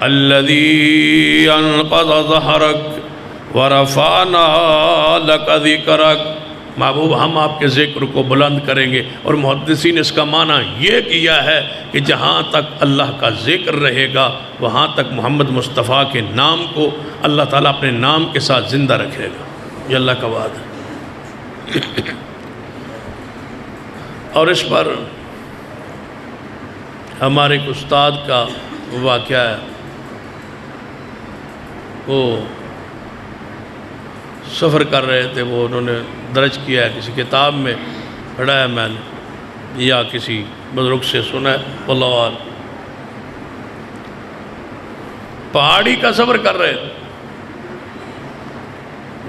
الَّذِي أَنْقَضَ ظَهْرَكَ وَرَفَعْنَا لَكَ ذِكْرَكَ، محبوب ہم آپ کے ذکر کو بلند کریں گے۔ اور محدثین نے اس کا معنی یہ کیا ہے کہ جہاں تک اللہ کا ذکر رہے گا وہاں تک محمد مصطفیٰ کے نام کو اللہ تعالیٰ اپنے نام کے ساتھ زندہ رکھے گا۔ یہ اللہ کا وعدہ ہے۔ اور اس پر ہمارے ایک استاد کا واقعہ ہے، وہ سفر کر رہے تھے، وہ انہوں نے درج کیا ہے، کسی کتاب میں پڑھا ہے میں نے، یا کسی بزرگ سے سنا ہے، واللہ اعلم۔ پہاڑی کا سفر کر رہے تھے،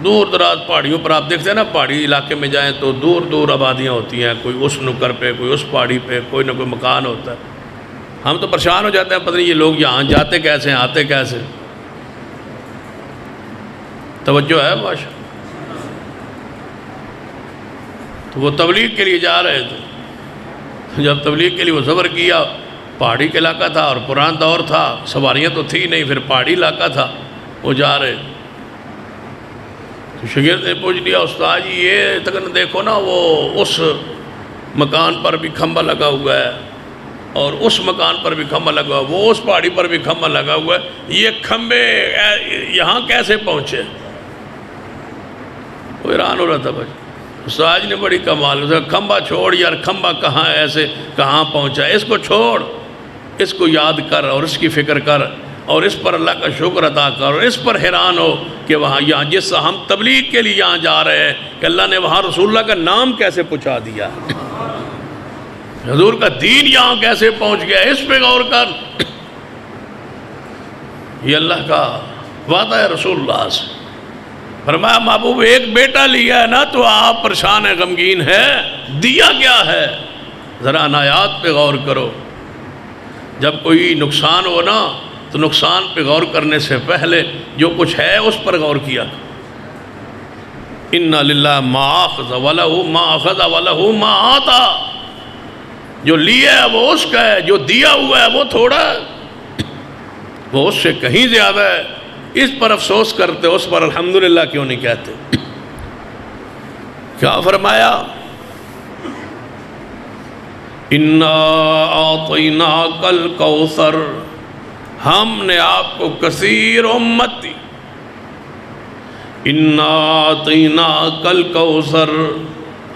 دور دراز پہاڑیوں پر، آپ دیکھتے ہیں نا پہاڑی علاقے میں جائیں تو دور دور آبادیاں ہوتی ہیں، کوئی اس نکر پہ، کوئی اس پہاڑی پہ، کوئی نہ کوئی مکان ہوتا ہے۔ ہم تو پریشان ہو جاتے ہیں، پتہ نہیں یہ لوگ یہاں جاتے کیسے ہیں، آتے کیسے۔ توجہ ہے ماشاء، تو وہ تبلیغ کے لیے جا رہے تھے۔ جب تبلیغ کے لیے وہ سفر کیا، پہاڑی کا علاقہ تھا اور پرانا دور تھا، سواریاں تو تھی نہیں، پھر پہاڑی علاقہ تھا، وہ جا رہے تھے۔ تو شاگرد نے پوچھ لیا، استاد جی یہ تک دیکھو نا، وہ اس مکان پر بھی کھمبا لگا ہوا ہے اور اس مکان پر بھی کھمبا لگا ہوا ہے، وہ اس پہاڑی پر بھی کھمبا لگا ہوا ہے، یہ کھمبے یہاں کیسے پہنچے؟ وہ حیران ہو رہا تھا بھائی۔ استاد نے بڑی کمال، کھمبا چھوڑ یار، کھمبا کہاں ایسے کہاں پہنچا، اس کو چھوڑ، اس کو یاد کر اور اس کی فکر کر اور اس پر اللہ کا شکر ادا کر اور اس پر حیران ہو کہ وہاں یہاں جس ہم تبلیغ کے لیے یہاں جا رہے ہیں کہ اللہ نے وہاں رسول اللہ کا نام کیسے پہنچا دیا، حضور کا دین یہاں کیسے پہنچ گیا، اس پہ غور کر۔ یہ اللہ کا وعدہ ہے رسول اللہ سے۔ فرمایا محبوب ایک بیٹا لیا ہے نا تو آپ پریشان ہیں، غمگین ہے، دیا کیا ہے؟ ذرا آیات پہ غور کرو۔ جب کوئی نقصان ہو نا تو نقصان پہ غور کرنے سے پہلے جو کچھ ہے اس پر غور کیا۔ اِنَّ لِلَّهِ مَا أَخَذَ وَلَهُ مَا أَخَذَ وَلَهُ مَا آتَى، جو لیا ہے وہ اس کا ہے، جو دیا ہوا ہے وہ تھوڑا ہے، وہ اس سے کہیں زیادہ ہے۔ اس پر افسوس کرتے، اس پر الحمدللہ کیوں نہیں کہتے؟ کیا فرمایا؟ اِنَّا أَعْطَيْنَاكَ الْكَوْثَرَ، ہم نے آپ کو کثیر امت دی۔ اِنَّا أَعْطَيْنَاكَ الْكَوْثَرَ،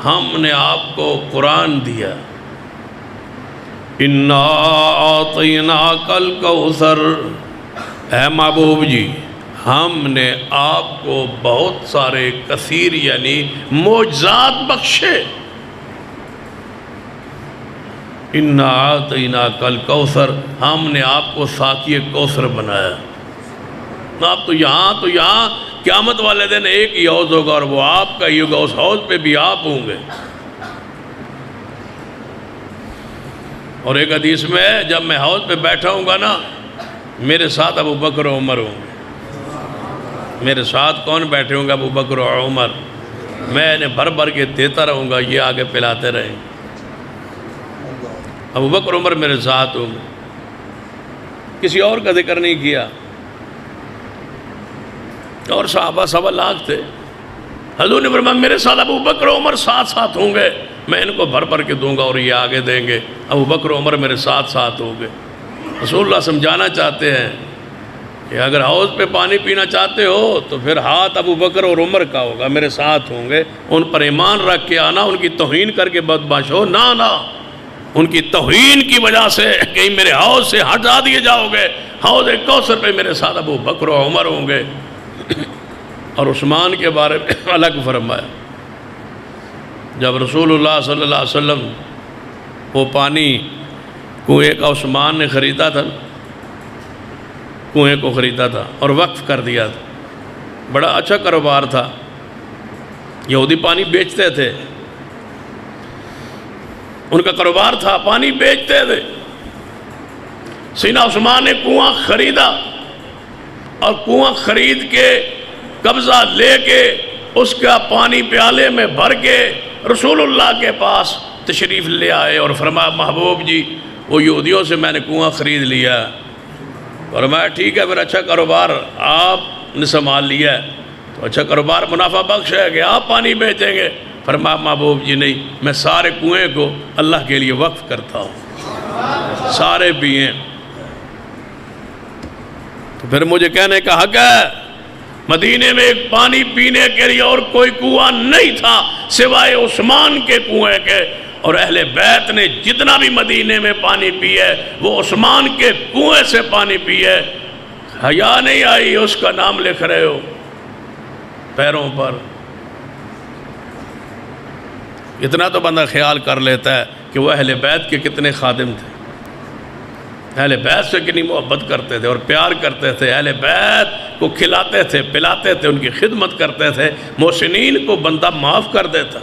ہم نے آپ کو قرآن دیا۔ اِنَّا أَعْطَيْنَاكَ الْكَوْثَرَ، اے محبوب جی ہم نے آپ کو بہت سارے کثیر یعنی معجزات بخشے۔ اِنَّا أَعْطَيْنَاكَ الْكَوْثَرَ، ہم نے آپ کو ساقی کوثر بنایا۔ آپ تو یہاں قیامت والے دن ایک ہی حوض ہوگا اور وہ آپ کا ہی ہوگا، اس حوض پہ بھی آپ ہوں گے۔ اور ایک حدیث میں جب میں حوض پہ بیٹھا ہوں گا نا، میرے ساتھ ابو بکر و عمر ہوں گے۔ میرے ساتھ کون بیٹھے ہوں گے؟ ابو بکر و عمر۔ میں انہیں بھر بھر کے دیتا رہوں گا، یہ آگے پلاتے رہیں۔ ابو بکر عمر میرے ساتھ ہوں گے، کسی اور کا ذکر نہیں کیا۔ اور صحابہ 1.25 لاکھ تھے۔ حضور نے فرمایا میرے ساتھ ابو بکر و عمر ساتھ ساتھ ہوں گے، میں ان کو بھر بھر کے دوں گا اور یہ آگے دیں گے۔ ابو بکر و عمر میرے ساتھ ساتھ ہوں گے۔ رسول اللہ سمجھانا چاہتے ہیں کہ اگر حوض پہ پانی پینا چاہتے ہو تو پھر ہاتھ ابو بکر اور عمر کا ہوگا، میرے ساتھ ہوں گے۔ ان پر ایمان رکھ کے آنا، ان کی توہین کر کے بدمعاش ہو نہ، ان کی توہین کی وجہ سے کہیں میرے حوض سے ہٹا دیے جاؤ گے۔ حوض کوثر پہ میرے ساتھ ابو بکر و عمر ہوں گے۔ اور عثمان کے بارے میں الگ فرمایا، جب رسول اللہ صلی اللہ علیہ وسلم وہ پانی کنویں کا عثمان نے خریدا تھا، کنویں کو خریدا تھا اور وقف کر دیا تھا، بڑا اچھا کاروبار تھا، یہودی پانی بیچتے تھے، ان کا کاروبار تھا، پانی بیچتے تھے۔ سیدنا عثمان نے کنواں خریدا اور کنواں خرید کے قبضہ لے کے اس کا پانی پیالے میں بھر کے رسول اللہ کے پاس تشریف لے آئے اور فرمایا محبوب جی وہ یہودیوں سے میں نے کنواں خرید لیا۔ فرمایا ٹھیک ہے، پھر اچھا کاروبار آپ نے سنبھال لیا ہے تو اچھا کاروبار منافع بخش ہے کہ آپ پانی بیچیں گے۔ فرمایا محبوب جی نہیں، میں سارے کنویں کو اللہ کے لیے وقف کرتا ہوں، سارے پئیں۔ تو پھر مجھے کہنے کا حق ہے، مدینے میں ایک پانی پینے کے لیے اور کوئی کنواں نہیں تھا سوائے عثمان کے کنویں کے، اور اہل بیت نے جتنا بھی مدینے میں پانی پیے وہ عثمان کے کنویں سے پانی پیے۔ حیا نہیں آئی، اس کا نام لکھ رہے ہو۔ پیروں پر. اتنا تو بندہ خیال کر لیتا ہے کہ وہ اہل بیت کے کتنے خادم تھے، اہل بیت سے کتنی محبت کرتے تھے اور پیار کرتے تھے، اہل بیت کو کھلاتے تھے، پلاتے تھے، ان کی خدمت کرتے تھے. محسنین کو بندہ معاف کر دیتا.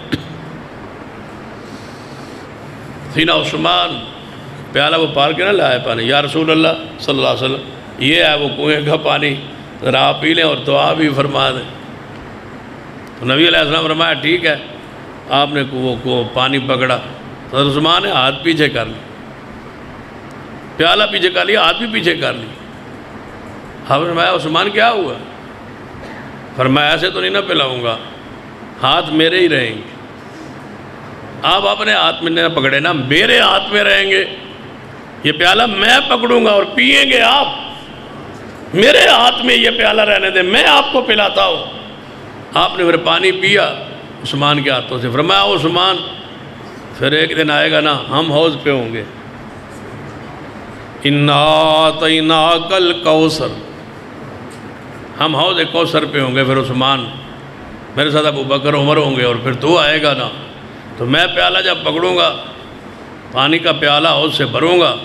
سیدنا عثمان پیالہ وہ پار کے نہ لائے پانی، یا رسول اللہ صلی اللہ علیہ وسلم یہ ہے وہ کنویں کا پانی، ذرا آپ پی لیں اور دعا بھی فرما دیں. تو نبی علیہ السلام فرمایا ٹھیک ہے. آپ نے وہ پانی پکڑا، حضرت عثمان نے ہاتھ پیچھے کر لی، پیالہ پیچھے کر لیا، ہاتھ بھی پیچھے کر لی. آپ نے فرمایا عثمان کیا ہوا؟ فرمایا ایسے تو نہیں نہ پلاؤں گا، ہاتھ میرے ہی رہیں گے. آپ اپنے ہاتھ میں نہ پکڑے نا، میرے ہاتھ میں رہیں گے. یہ پیالہ میں پکڑوں گا اور پئیں گے آپ. میرے ہاتھ میں یہ پیالہ رہنے دیں، میں آپ کو پلاتا ہوں. آپ نے پھر پانی پیا عثمان کے ہاتھوں سے. فرمایا عثمان پھر ایک دن آئے گا نا ہم حوض پہ ہوں گے. اِنَّا أَعْطَيْنَاكَ الْكَوْثَرَ، ہم حوض کوثر پہ ہوں گے. پھر عثمان میرے ساتھ ابو بکر عمر ہوں گے اور پھر تو آئے گا نا، تو میں پیالہ جب پکڑوں گا، پانی کا پیالہ حوض سے بھروں گا،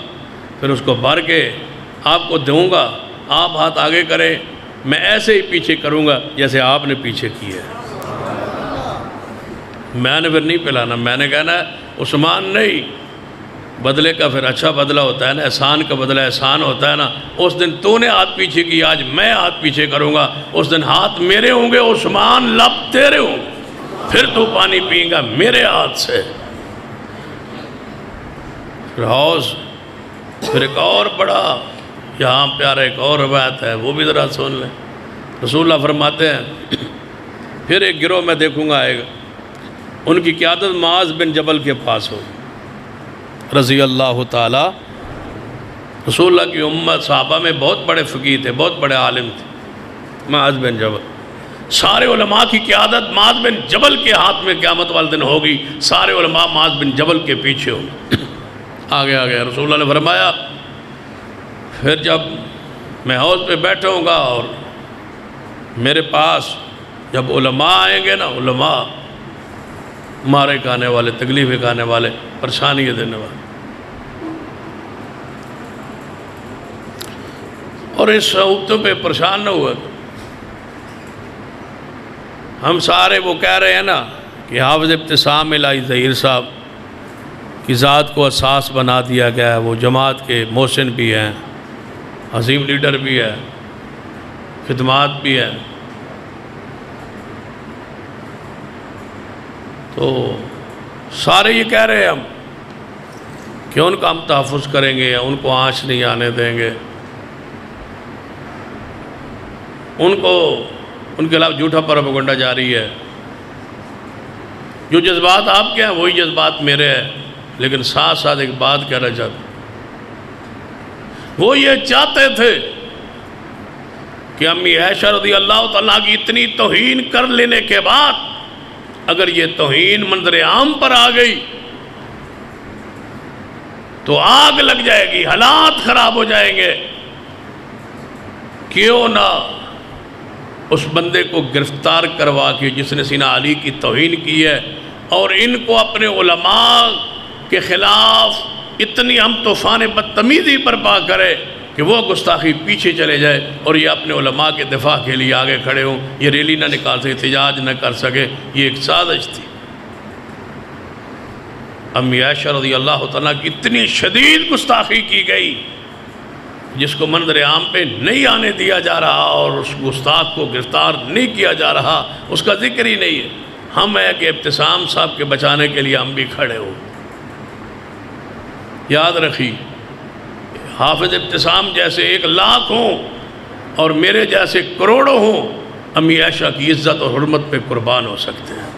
پھر اس کو بھر کے آپ کو دوں گا. آپ ہاتھ آگے کریں، میں ایسے ہی پیچھے کروں گا جیسے آپ نے پیچھے کیا ہے. میں نے پھر نہیں پلانا، میں نے کہنا ہے عثمان نہیں، بدلے کا پھر اچھا بدلہ ہوتا ہے نا، احسان کا بدلہ احسان ہوتا ہے نا. اس دن تو نے ہاتھ پیچھے کیا، آج میں ہاتھ پیچھے کروں گا. اس دن ہاتھ میرے ہوں گے عثمان، لب تیرے ہوں گے، پھر تو پانی پئیں گا میرے ہاتھ سے. پھر حوض، پھر ایک اور بڑا یہاں پیارا ایک اور روایت ہے، وہ بھی ذرا سن لیں. رسول اللہ فرماتے ہیں پھر ایک گروہ میں دیکھوں گا آئے گا، ان کی قیادت معاذ بن جبل کے پاس ہوگی رضی اللہ تعالی. رسول اللہ کی امت صحابہ میں بہت بڑے فقیہ تھے، بہت بڑے عالم تھے. معاذ بن جبل، سارے علماء کی قیادت معاذ بن جبل کے ہاتھ میں قیامت والے دن ہوگی. سارے علماء معاذ بن جبل کے پیچھے ہوں گے. آگے آگے رسول اللہ نے فرمایا پھر جب میں حوض پہ بیٹھا ہوں گا اور میرے پاس جب علماء آئیں گے نا، علماء مارے کھانے والے، تکلیفیں کھانے والے، پریشانی دینے والے، اور اس صحبتوں پہ پریشان نہ ہوا. ہم سارے وہ کہہ رہے ہیں نا کہ حافظ ابتسام الہی ظہیر صاحب کی ذات کو اساس بنا دیا گیا ہے. وہ جماعت کے محسن بھی ہیں، عظیم لیڈر بھی ہے، خدمات بھی ہے. تو سارے یہ کہہ رہے ہیں ہم کہ ان کا ہم تحفظ کریں گے، ان کو آنچ نہیں آنے دیں گے، ان کے خلاف جھوٹا پروپیگنڈا جاری ہے. جو جذبات آپ کے ہیں وہی جذبات میرے ہیں. لیکن ساتھ ساتھ ایک بات کہنا چاہتا ہوں، وہ یہ چاہتے تھے کہ امی عائشہ رضی اللہ تعالیٰ کی اتنی توہین کر لینے کے بعد اگر یہ توہین منظر عام پر آ گئی تو آگ لگ جائے گی، حالات خراب ہو جائیں گے. کیوں نہ اس بندے کو گرفتار کروا کے جس نے سیدنا علی کی توہین کی ہے، اور ان کو اپنے علماء کے خلاف اتنی ہم طوفان بدتمیزی برپا کرے کہ وہ گستاخی پیچھے چلے جائے اور یہ اپنے علماء کے دفاع کے لیے آگے کھڑے ہوں، یہ ریلی نہ نکال سکے، احتجاج نہ کر سکے. یہ ایک سازش تھی. امی عائشہ رضی اللہ تعالیٰ کی اتنی شدید گستاخی کی گئی جس کو منظر عام پہ نہیں آنے دیا جا رہا اور اس گستاخ کو گرفتار نہیں کیا جا رہا، اس کا ذکر ہی نہیں ہے. ہم ہے کہ ابتسام صاحب کے بچانے کے لیے ہم بھی کھڑے ہوں. یاد رکھی، حافظ ابتسام جیسے 1,00,000 ہوں اور میرے جیسے کروڑوں ہوں، امی عائشہ کی عزت اور حرمت پہ قربان ہو سکتے ہیں.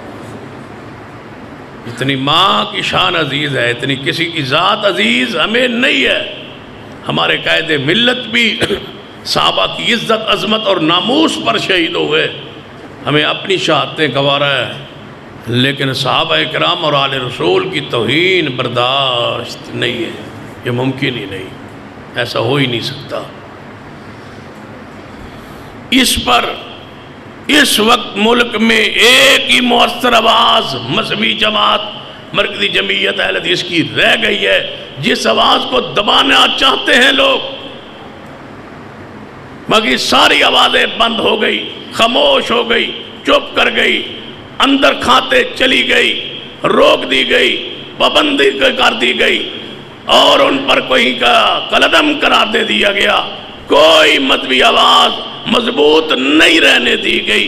اتنی ماں کی شان عزیز ہے، اتنی کسی کی ذات عزیز ہمیں نہیں ہے. ہمارے قائد ملت بھی صحابہ کی عزت، عظمت اور ناموس پر شہید ہوئے. ہمیں اپنی شہادتیں گوارا ہے، لیکن صحابہ کرام اور آل رسول کی توہین برداشت نہیں ہے. یہ ممکن ہی نہیں، ایسا ہو ہی نہیں سکتا. اس پر اس وقت ملک میں ایک ہی مؤثر آواز مذہبی جماعت مرکزی جمعیت اہل حدیث کی رہ گئی ہے، جس آواز کو دبانا چاہتے ہیں لوگ، باقی ساری آوازیں بند ہو گئی، خاموش ہو گئی، چپ کر گئی، اندر کھاتے چلی گئی، روک دی گئی، پابندی کر دی گئی، اور ان پر کوئی کا قلعدم قرار دے دیا گیا، کوئی مذہبی آواز مضبوط نہیں رہنے دی گئی۔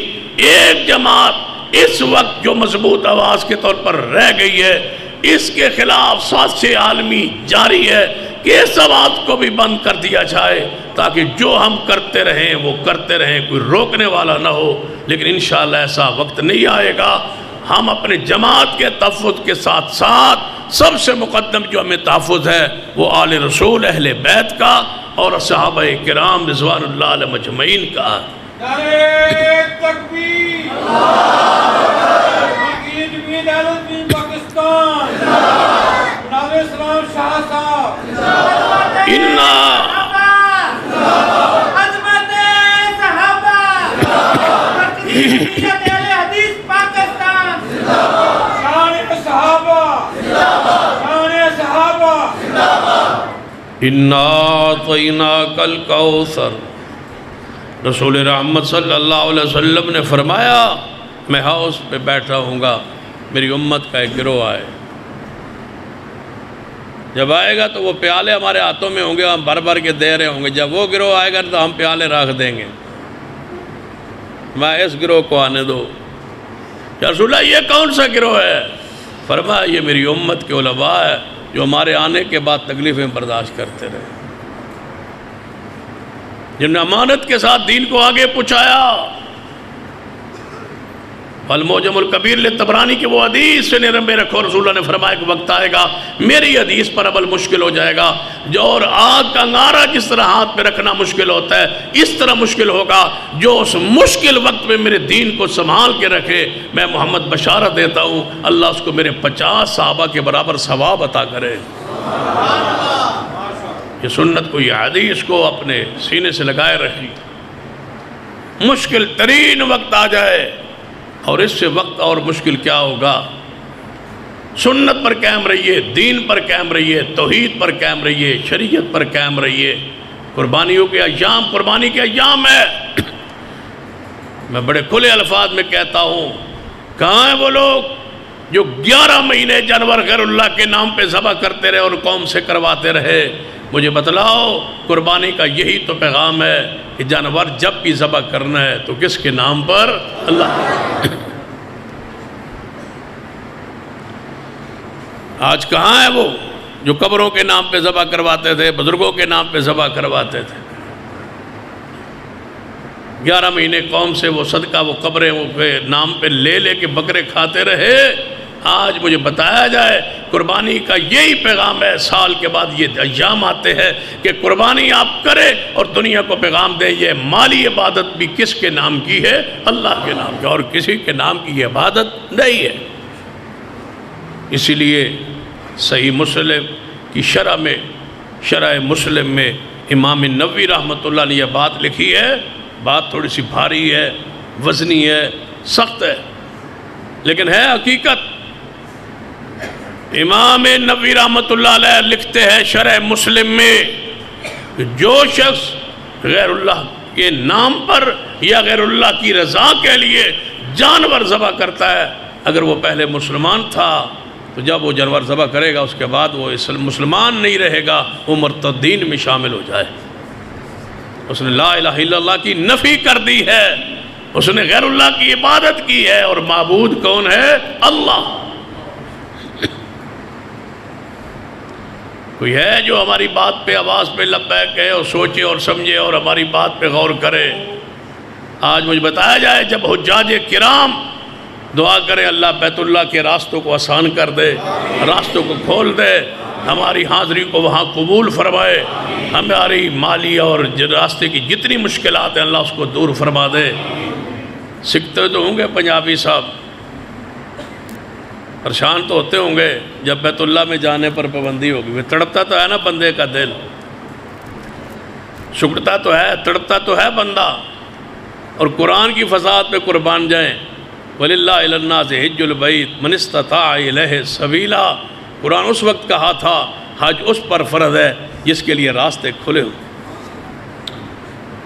ایک جماعت اس وقت جو مضبوط آواز کے طور پر رہ گئی ہے، اس کے خلاف سازش عالمی جاری ہے کہ اس آواز کو بھی بند کر دیا جائے، تاکہ جو ہم کرتے رہیں وہ کرتے رہیں، کوئی روکنے والا نہ ہو۔ لیکن انشاءاللہ ایسا وقت نہیں آئے گا۔ ہم اپنے جماعت کے تحفظ کے ساتھ ساتھ سب سے مقدم جو ہمیں تحفظ ہے وہ آل رسول اہل بیت کا اور صحابہ کرام رضوان اللہ علیہ مجمعین کا۔ نعرہ تکبیر، جمعیت اہل حدیث پاکستان، جناب اسلام شاہ صاحب، عظمت صحابہ، جمعیت اہل حدیث پاکستان، شان صحابہ، شان صحابہ، اِنَّا أَعْطَيْنَاكَ الْكَوْثَرَ۔ رسول رحمت صلی اللہ علیہ وسلم نے فرمایا میں ہاؤس پہ بیٹھا ہوں گا، میری امت کا ایک گروہ آئے، جب آئے گا تو وہ پیالے ہمارے ہاتھوں میں ہوں گے، ہم بھر بھر کے دے رہے ہوں گے، جب وہ گروہ آئے گا تو ہم پیالے رکھ دیں گے، میں اس گروہ کو آنے دو۔ یا رسول اللہ یہ کون سا گروہ ہے؟ فرمایا یہ میری امت کے علماء ہے جو ہمارے آنے کے بعد تکلیفیں برداشت کرتے رہے، جن نے امانت کے ساتھ دین کو آگے پہنچایا۔ المعجم الکبیر لطبرانی کی وہ حدیث سے نرمے رکھو، رسول اللہ نے فرمایا کہ وقت آئے گا میری حدیث پر عمل مشکل ہو جائے گا، جو اور آگ کا انگارہ جس طرح ہاتھ پہ رکھنا مشکل ہوتا ہے اس طرح مشکل ہوگا جو اس مشکل وقت میں میرے دین کو سنبھال کے رکھے۔ میں محمد بشارت دیتا ہوں اللہ اس کو میرے 50 صحابہ کے برابر ثواب عطا کرے۔ یہ سنت کو، یہ حدیث کو اپنے سینے سے لگائے رکھی، مشکل ترین وقت آ جائے، اور اس سے وقت اور مشکل کیا ہوگا؟ سنت پر قائم رہیے، دین پر قائم رہیے، توحید پر قائم رہیے، شریعت پر قائم رہیے۔ قربانیوں کے ایام، قربانی کے ایام ہے، میں بڑے کھلے الفاظ میں کہتا ہوں، کہاں ہیں وہ لوگ جو 11 مہینے جانور غیر اللہ کے نام پہ ذبح کرتے رہے اور قوم سے کرواتے رہے؟ مجھے بتلاؤ، قربانی کا یہی تو پیغام ہے کہ جانور جب بھی ذبح کرنا ہے تو کس کے نام پر؟ اللہ۔ آج کہاں ہے وہ جو قبروں کے نام پہ ذبح کرواتے تھے، بزرگوں کے نام پہ ذبح کرواتے تھے؟ 11 مہینے قوم سے وہ صدقہ، وہ قبریں کے نام پہ لے کے بکرے کھاتے رہے۔ آج مجھے بتایا جائے قربانی کا یہی پیغام ہے، سال کے بعد یہ ایام آتے ہیں کہ قربانی آپ کرے اور دنیا کو پیغام دیں یہ مالی عبادت بھی کس کے نام کی ہے؟ اللہ کے نام کی، اور کسی کے نام کی یہ عبادت نہیں ہے۔ اسی لیے صحیح مسلم کی شرح میں، شرح مسلم میں امام نووی رحمۃ اللہ نے یہ بات لکھی ہے، بات تھوڑی سی بھاری ہے، وزنی ہے، سخت ہے، لیکن ہے حقیقت۔ امام نووی رحمۃ اللہ علیہ لکھتے ہیں شرح مسلم میں کہ جو شخص غیر اللہ کے نام پر یا غیر اللہ کی رضا کے لیے جانور ذبح کرتا ہے، اگر وہ پہلے مسلمان تھا تو جب وہ جانور ذبح کرے گا اس کے بعد وہ مسلمان نہیں رہے گا، وہ مرتدین میں شامل ہو جائے۔ اس نے لا الہ الا اللہ کی نفی کر دی ہے، اس نے غیر اللہ کی عبادت کی ہے، اور معبود کون ہے؟ اللہ۔ کوئی ہے جو ہماری بات پہ آواز پہ لبیک کہے اور سوچے اور سمجھے اور ہماری بات پہ غور کرے؟ آج مجھے بتایا جائے جب حجاج کرام دعا کرے اللہ بیت اللہ کے راستوں کو آسان کر دے، راستوں کو کھول دے، ہماری حاضری کو وہاں قبول فرمائے، ہماری مالی اور راستے کی جتنی مشکلات ہیں اللہ اس کو دور فرما دے۔ سکھتے تو ہوں گے پنجابی صاحب، پریشان تو ہوتے ہوں گے جب بیت اللہ میں جانے پر پابندی ہوگی، وہ تڑپتا تو ہے نا بندے کا دل، سکڑتا تو ہے، تڑپتا تو ہے بندہ، اور قرآن کی فضاحت پہ قربان جائیں۔ وَلِلَّهِ عَلَى النَّاسِ حِجُّ الْبَيْتِ مَنِ اسْتَطَاعَ إِلَيْهِ سَبِيلًا، قرآن اس وقت کہا تھا حج اس پر فرض ہے جس کے لیے راستے کھلے ہوں۔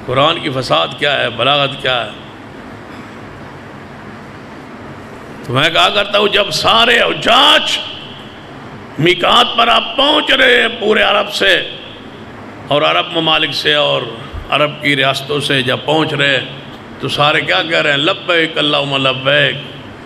قرآن کی فساد کیا ہے، بلاغت کیا ہے۔ تو میں کہا کرتا ہوں جب سارے حجاج میقات پر آپ پہنچ رہے ہیں پورے عرب سے اور عرب ممالک سے اور عرب کی ریاستوں سے جب پہنچ رہے ہیں تو سارے کیا کہہ رہے ہیں؟ لبیک اللہم لبیک۔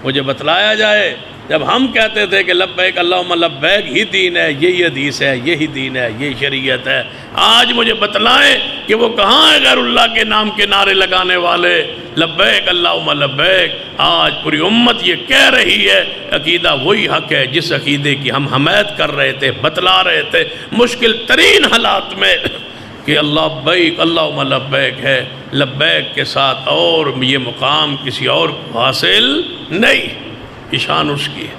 مجھے بتلایا جائے جب ہم کہتے تھے کہ لبیک اللہم لبیک ہی دین ہے، یہی حدیث ہے، یہی دین ہے، یہی شریعت ہے، آج مجھے بتلائیں کہ وہ کہاں ہے غیر اللہ کے نام کے نعرے لگانے والے؟ لبیک اللہم لبیک۔ آج پوری امت یہ کہہ رہی ہے عقیدہ وہی حق ہے جس عقیدے کی ہم حمایت کر رہے تھے، بتلا رہے تھے مشکل ترین حالات میں کہ اللہ لبیک اللہم لبیک ہے، لبیک کے ساتھ اور یہ مقام کسی اور کو حاصل نہیں، یہ شان اس کی ہے،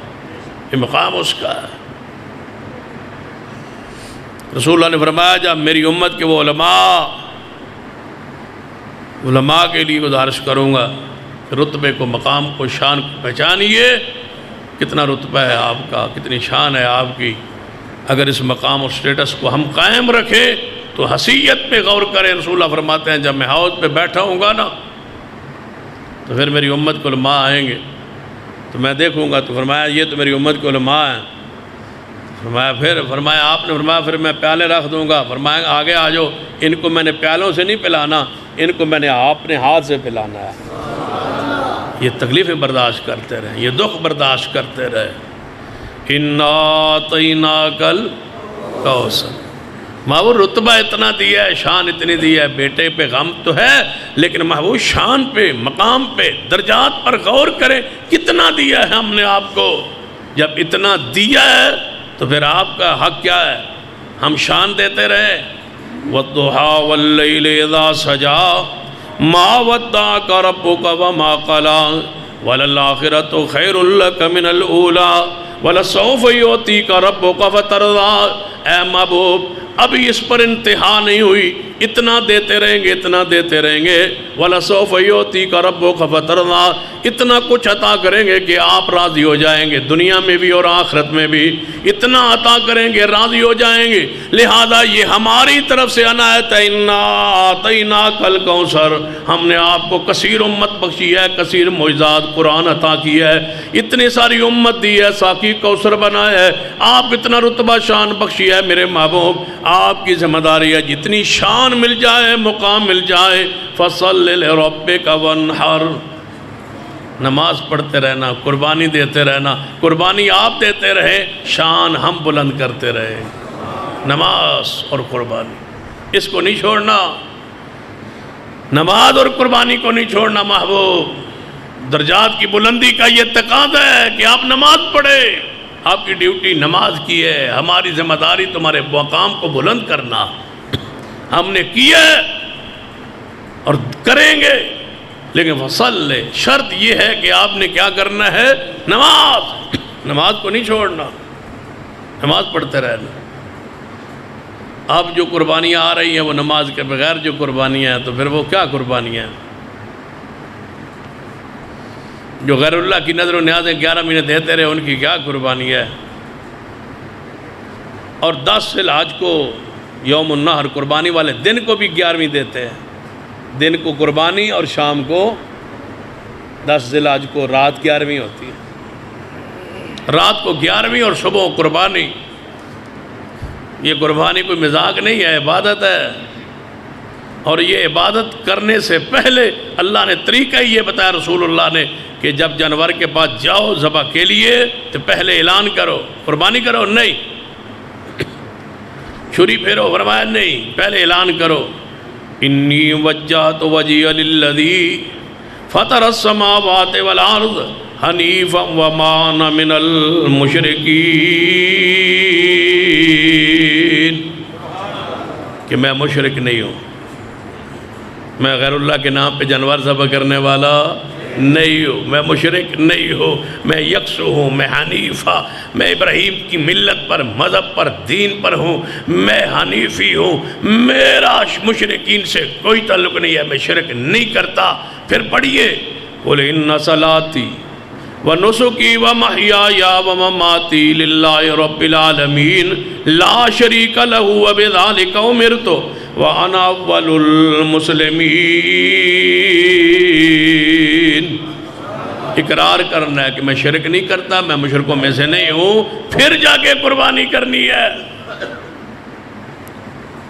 یہ مقام اس کا ہے۔ رسول اللہ نے فرمایا جب میری امت کے وہ علماء کے لیے گزارش کروں گا رتبے کو، مقام کو، شان کو پہچانیے، کتنا رتبہ ہے آپ کا، کتنی شان ہے آپ کی۔ اگر اس مقام اور سٹیٹس کو ہم قائم رکھیں تو حیثیت پہ غور کریں۔ رسول اللہ فرماتے ہیں جب میں حوض پہ بیٹھا ہوں گا نا تو پھر میری امت کے علماء آئیں گے تو میں دیکھوں گا، تو فرمایا یہ تو میری امت کے علماء ہیں۔ فرمایا آپ نے فرمایا پھر میں پیالے رکھ دوں گا، فرمایا آگے آ جاؤ، ان کو میں نے پیالوں سے نہیں پلانا، ان کو میں نے اپنے ہاتھ سے پلانا ہے۔ یہ تکلیفیں برداشت کرتے رہے، یہ دکھ برداشت کرتے رہے۔ اِنَّا أَعْطَيْنَاكَ الْكَوْثَرَ، محبوب رتبہ اتنا دیا ہے، شان اتنی دی ہے، بیٹے پہ غم تو ہے لیکن محبوب شان پہ، مقام پہ، درجات پر غور کریں کتنا دیا ہے ہم نے آپ کو۔ جب اتنا دیا ہے تو پھر آپ کا حق کیا ہے؟ ہم شان دیتے رہے۔ وَالضُّحَىٰ وَاللَّيْلِ إِذَا سَجَىٰ مَا وَدَّعَكَ رَبُّكَ وَمَا قَلَىٰ وَلَلْآخِرَةُ خَيْرٌ لَكَ مِنَ الْأُولَىٰ وَلَسَوْفَ يُعْطِيكَ رَبُّكَ فَتَرْضَىٰ۔ اے محبوب ابھی اس پر انتہا نہیں ہوئی، اتنا دیتے رہیں گے، اتنا دیتے رہیں گے۔ وَلَسَوْفَ يُعْطِيكَ رَبُّكَ فَتَرْضَىٰ، اتنا کچھ عطا کریں گے کہ آپ راضی ہو جائیں گے، دنیا میں بھی اور آخرت میں بھی اتنا عطا کریں گے راضی ہو جائیں گے۔ لہذا یہ ہماری طرف سے عنایت ہے، اِنَّا أَعْطَيْنَاكَ الْكَوْثَرَ، ہم نے آپ کو کثیر امت بخشی ہے، کثیر معجزات قرآن عطا کیا ہے، اتنی ساری امت دی ہے، ساقی کوثر بنایا ہے، آپ اتنا رتبہ شان بخشی ہے میرے محبوب۔ آپ کی ذمہ داری ہے جتنی شان مل جائے، مقام مل جائے، فَصَلِّ لِرَبِّكَ وَانْحَرْ، نماز پڑھتے رہنا، قربانی دیتے رہنا، قربانی آپ دیتے رہے، شان ہم بلند کرتے رہے۔ نماز اور قربانی اس کو نہیں چھوڑنا، نماز اور قربانی کو نہیں چھوڑنا محبوب۔ درجات کی بلندی کا یہ تقاضا ہے کہ آپ نماز پڑھے، آپ کی ڈیوٹی نماز کی ہے، ہماری ذمہ داری تمہارے مقام کو بلند کرنا، ہم نے کیا ہے اور کریں گے، لیکن فصل شرط یہ ہے کہ آپ نے کیا کرنا ہے؟ نماز کو نہیں چھوڑنا، نماز پڑھتے رہنا۔ اب جو قربانیاں آ رہی ہیں وہ نماز کے بغیر جو قربانیاں ہیں تو پھر وہ کیا قربانیاں ہیں؟ جو غیر اللہ کی نظر و نیازیں 11 مہینے دیتے رہے ان کی کیا قربانی ہے؟ اور 10 ذی الحج کو یوم النحر قربانی والے دن کو بھی 11ویں دیتے ہیں، دن کو قربانی اور شام کو 10 ذی الحج کو رات 11ویں ہوتی ہے، رات کو 11ویں اور صبح قربانی۔ یہ قربانی کوئی مذاق نہیں ہے، عبادت ہے، اور یہ عبادت کرنے سے پہلے اللہ نے طریقہ یہ بتایا رسول اللہ نے کہ جب جانور کے پاس جاؤ ذبح کے لیے تو پہلے اعلان کرو، قربانی کرو نہیں، چھری پھیرو، فرمایا نہیں، پہلے اعلان کرو، انی وجہت وجہی للذی فطر السماوات والارض حنیفا وما انا من المشرکین، کہ میں مشرک نہیں ہوں، میں غیر اللہ کے نام پہ جانور ذبح کرنے والا نہیں ہوں، میں مشرک نہیں ہوں، میں یکسو ہوں، میں حنیفہ، میں ابراہیم کی ملت پر، مذہب پر، دین پر ہوں، میں حنیفی ہوں، میرا مشرکین سے کوئی تعلق نہیں ہے، میں شرک نہیں کرتا۔ پھر پڑھیے قُلْ إِنَّ صَلَاتِي وَنُسُكِي وَمَحْيَايَ وَمَمَاتِي لِلَّهِ رَبِّ الْعَالَمِينَ لَا شَرِيكَ لَهُ وَبِذَلِكَ أُمِرْتُ وَأَنَا أَوَّلُ الْمُسْلِمِينَ۔ اقرار کرنا ہے کہ میں شرک نہیں کرتا، میں مشرکوں میں سے نہیں ہوں، پھر جا کے قربانی کرنی ہے۔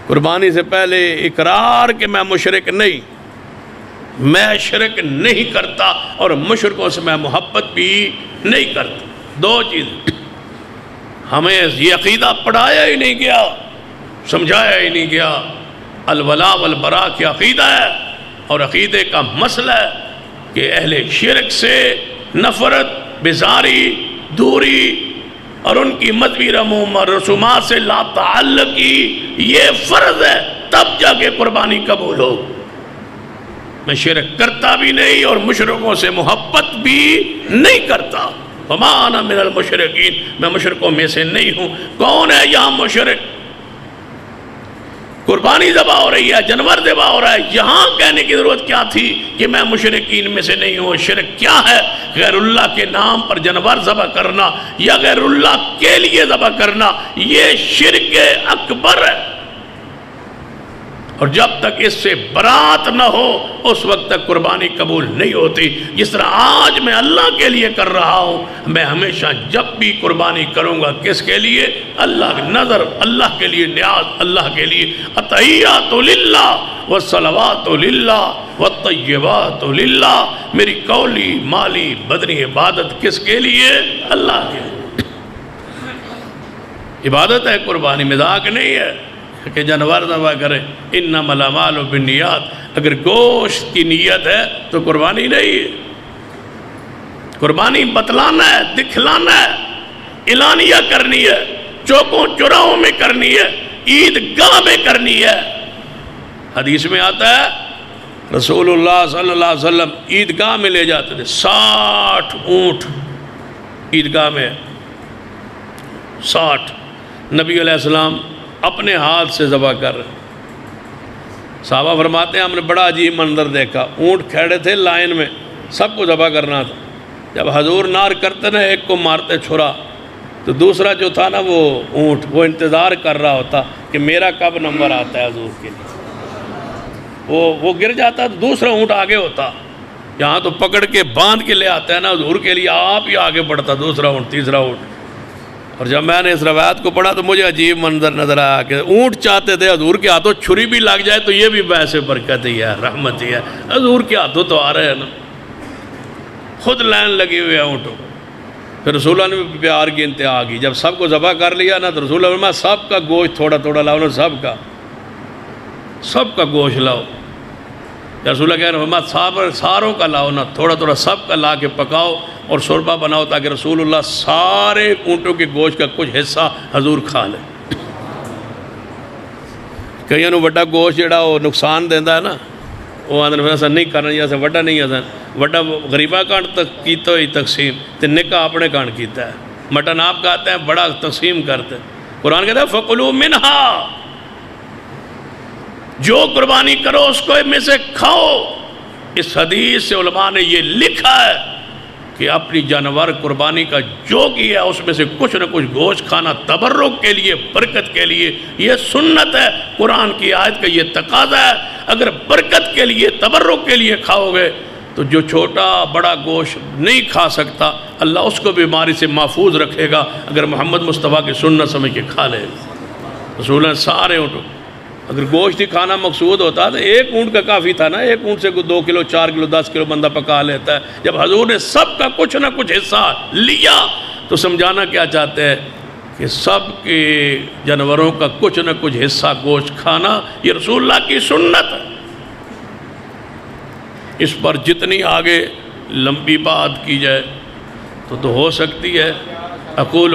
قربانی سے پہلے اقرار کہ میں مشرک نہیں، میں شرک نہیں کرتا، اور مشرکوں سے میں محبت بھی نہیں کرتا۔ دو چیزیں ہمیں یہ عقیدہ پڑھایا ہی نہیں گیا، سمجھایا ہی نہیں گیا۔ الولاء والبراء کی عقیدہ ہے، اور عقیدے کا مسئلہ ہے کہ اہل شرک سے نفرت، بیزاری، دوری، اور ان کی مذہبی رسوم اور رسومات سے لا تعلقی، یہ فرض ہے، تب جا کے قربانی قبول ہو۔ میں شرک کرتا بھی نہیں اور مشرکوں سے محبت بھی نہیں کرتا۔ وما انا من المشرکین، میں مشرکوں میں سے نہیں ہوں۔ کون ہے یہاں مشرک؟ قربانی ذبح ہو رہی ہے، جانور ذبح ہو رہا ہے، یہاں کہنے کی ضرورت کیا تھی کہ میں مشرکین میں سے نہیں ہوں؟ شرک کیا ہے؟ غیر اللہ کے نام پر جانور ذبح کرنا یا غیر اللہ کے لیے ذبح کرنا، یہ شرک اکبر ہے، اور جب تک اس سے برات نہ ہو اس وقت تک قربانی قبول نہیں ہوتی۔ جس طرح آج میں اللہ کے لیے کر رہا ہوں، میں ہمیشہ جب بھی قربانی کروں گا کس کے لیے؟ اللہ کی نظر، اللہ کے لیے نیاز، اللہ کے لیے۔ التحیات للہ والصلوات للہ والطیبات للہ، میری قولی، مالی، بدنی عبادت کس کے لیے؟ اللہ کے لیے۔ عبادت ہے قربانی، مذاق نہیں ہے کہ جانور ذبح کریں۔ انما الاعمال بالنیات، اگر گوشت کی نیت ہے تو قربانی نہیں ہے۔ قربانی بتلانا ہے، دکھلانا ہے، اعلانیہ کرنی ہے، چوکوں چوراہوں میں کرنی ہے، عیدگاہ میں کرنی ہے۔ حدیث میں آتا ہے رسول اللہ صلی اللہ علیہ وسلم عیدگاہ میں لے جاتے تھے، 60 اونٹ عیدگاہ میں، 60 نبی علیہ السلام اپنے ہاتھ سے ذبح کر رہے۔ صحابہ فرماتے ہیں ہم نے بڑا عجیب منظر دیکھا، اونٹ کھڑے تھے لائن میں، سب کو ذبح کرنا تھا۔ جب حضور نار کرتے نا، ایک کو مارتے چھرا، تو دوسرا جو تھا نا وہ اونٹ، وہ انتظار کر رہا ہوتا کہ میرا کب نمبر آتا ہے حضور کے لیے۔ وہ گر جاتا تو دوسرا اونٹ آگے ہوتا، یہاں تو پکڑ کے باندھ کے لے آتے ہیں نا حضور کے لیے، آپ ہی آگے بڑھتا دوسرا اونٹ، تیسرا اونٹ۔ اور جب میں نے اس روایت کو پڑھا تو مجھے عجیب منظر نظر آیا کہ اونٹ چاہتے تھے حضور کے ہاتھوں چھری بھی لگ جائے تو یہ بھی باعث برکت ہی ہے، رحمت ہی ہے۔ حضور کے ہاتھوں تو آ رہے ہیں نا، خود لائن لگی ہوئی ہے اونٹوں۔ پھر رسول اللہ نے بھی پیار کی انتہا آ گئی، جب سب کو ذبح کر لیا نا تو رسول اللہ نے فرمایا سب کا گوشت تھوڑا تھوڑا لاؤ نا، سب کا گوشت لاؤ۔ رسول اللہ کہہ رہے ہیں ساروں کا لاؤ نا، تھوڑا تھوڑا سب کا لا کے پکاؤ اور شوربہ بناؤ تاکہ رسول اللہ سارے اونٹوں کے گوشت کا کچھ حصہ حضور کھا لیں۔ کئیوں نوں وڈا گوشت جڑا وہ نقصان دیندا ہے نا، وہ آدھے پھر ایسا نہیں کرنا جیسے وڈا نہیں آتا، وڈا غریبہ کانڈ تک کیتا ہوئی تقسیم تے نکا اپنے کانڈ کیتا ہے۔ مٹن آپ کہتے ہیں بڑا تقسیم کرتے ہیں، قرآن کہتا ہے فَقُلُوا مِنْهَا، جو قربانی کرو اس کو میں سے کھاؤ۔ اس حدیث سے علماء نے یہ لکھا ہے کہ اپنی جانور قربانی کا جو کیا اس میں سے کچھ نہ کچھ گوشت کھانا تبرک کے لیے، برکت کے لیے، یہ سنت ہے، قرآن کی آیت کا یہ تقاضا ہے۔ اگر برکت کے لیے، تبرک کے لیے کھاؤ گے تو جو چھوٹا بڑا گوشت نہیں کھا سکتا اللہ اس کو بیماری سے محفوظ رکھے گا اگر محمد مصطفیٰ کی سنت سمجھ کے کھا لے۔ رسول اللہ سارے اونٹوں، اگر گوشت ہی کھانا مقصود ہوتا تو ایک اونٹ کا کافی تھا نا، ایک اونٹ سے 2 کلو 4 کلو 10 کلو بندہ پکا لیتا ہے۔ جب حضور نے سب کا کچھ نہ کچھ حصہ لیا تو سمجھانا کیا چاہتے ہیں کہ سب کے جانوروں کا کچھ نہ کچھ حصہ گوشت کھانا یہ رسول اللہ کی سنت ہے۔ اس پر جتنی آگے لمبی بات کی جائے تو ہو سکتی ہے۔ اقول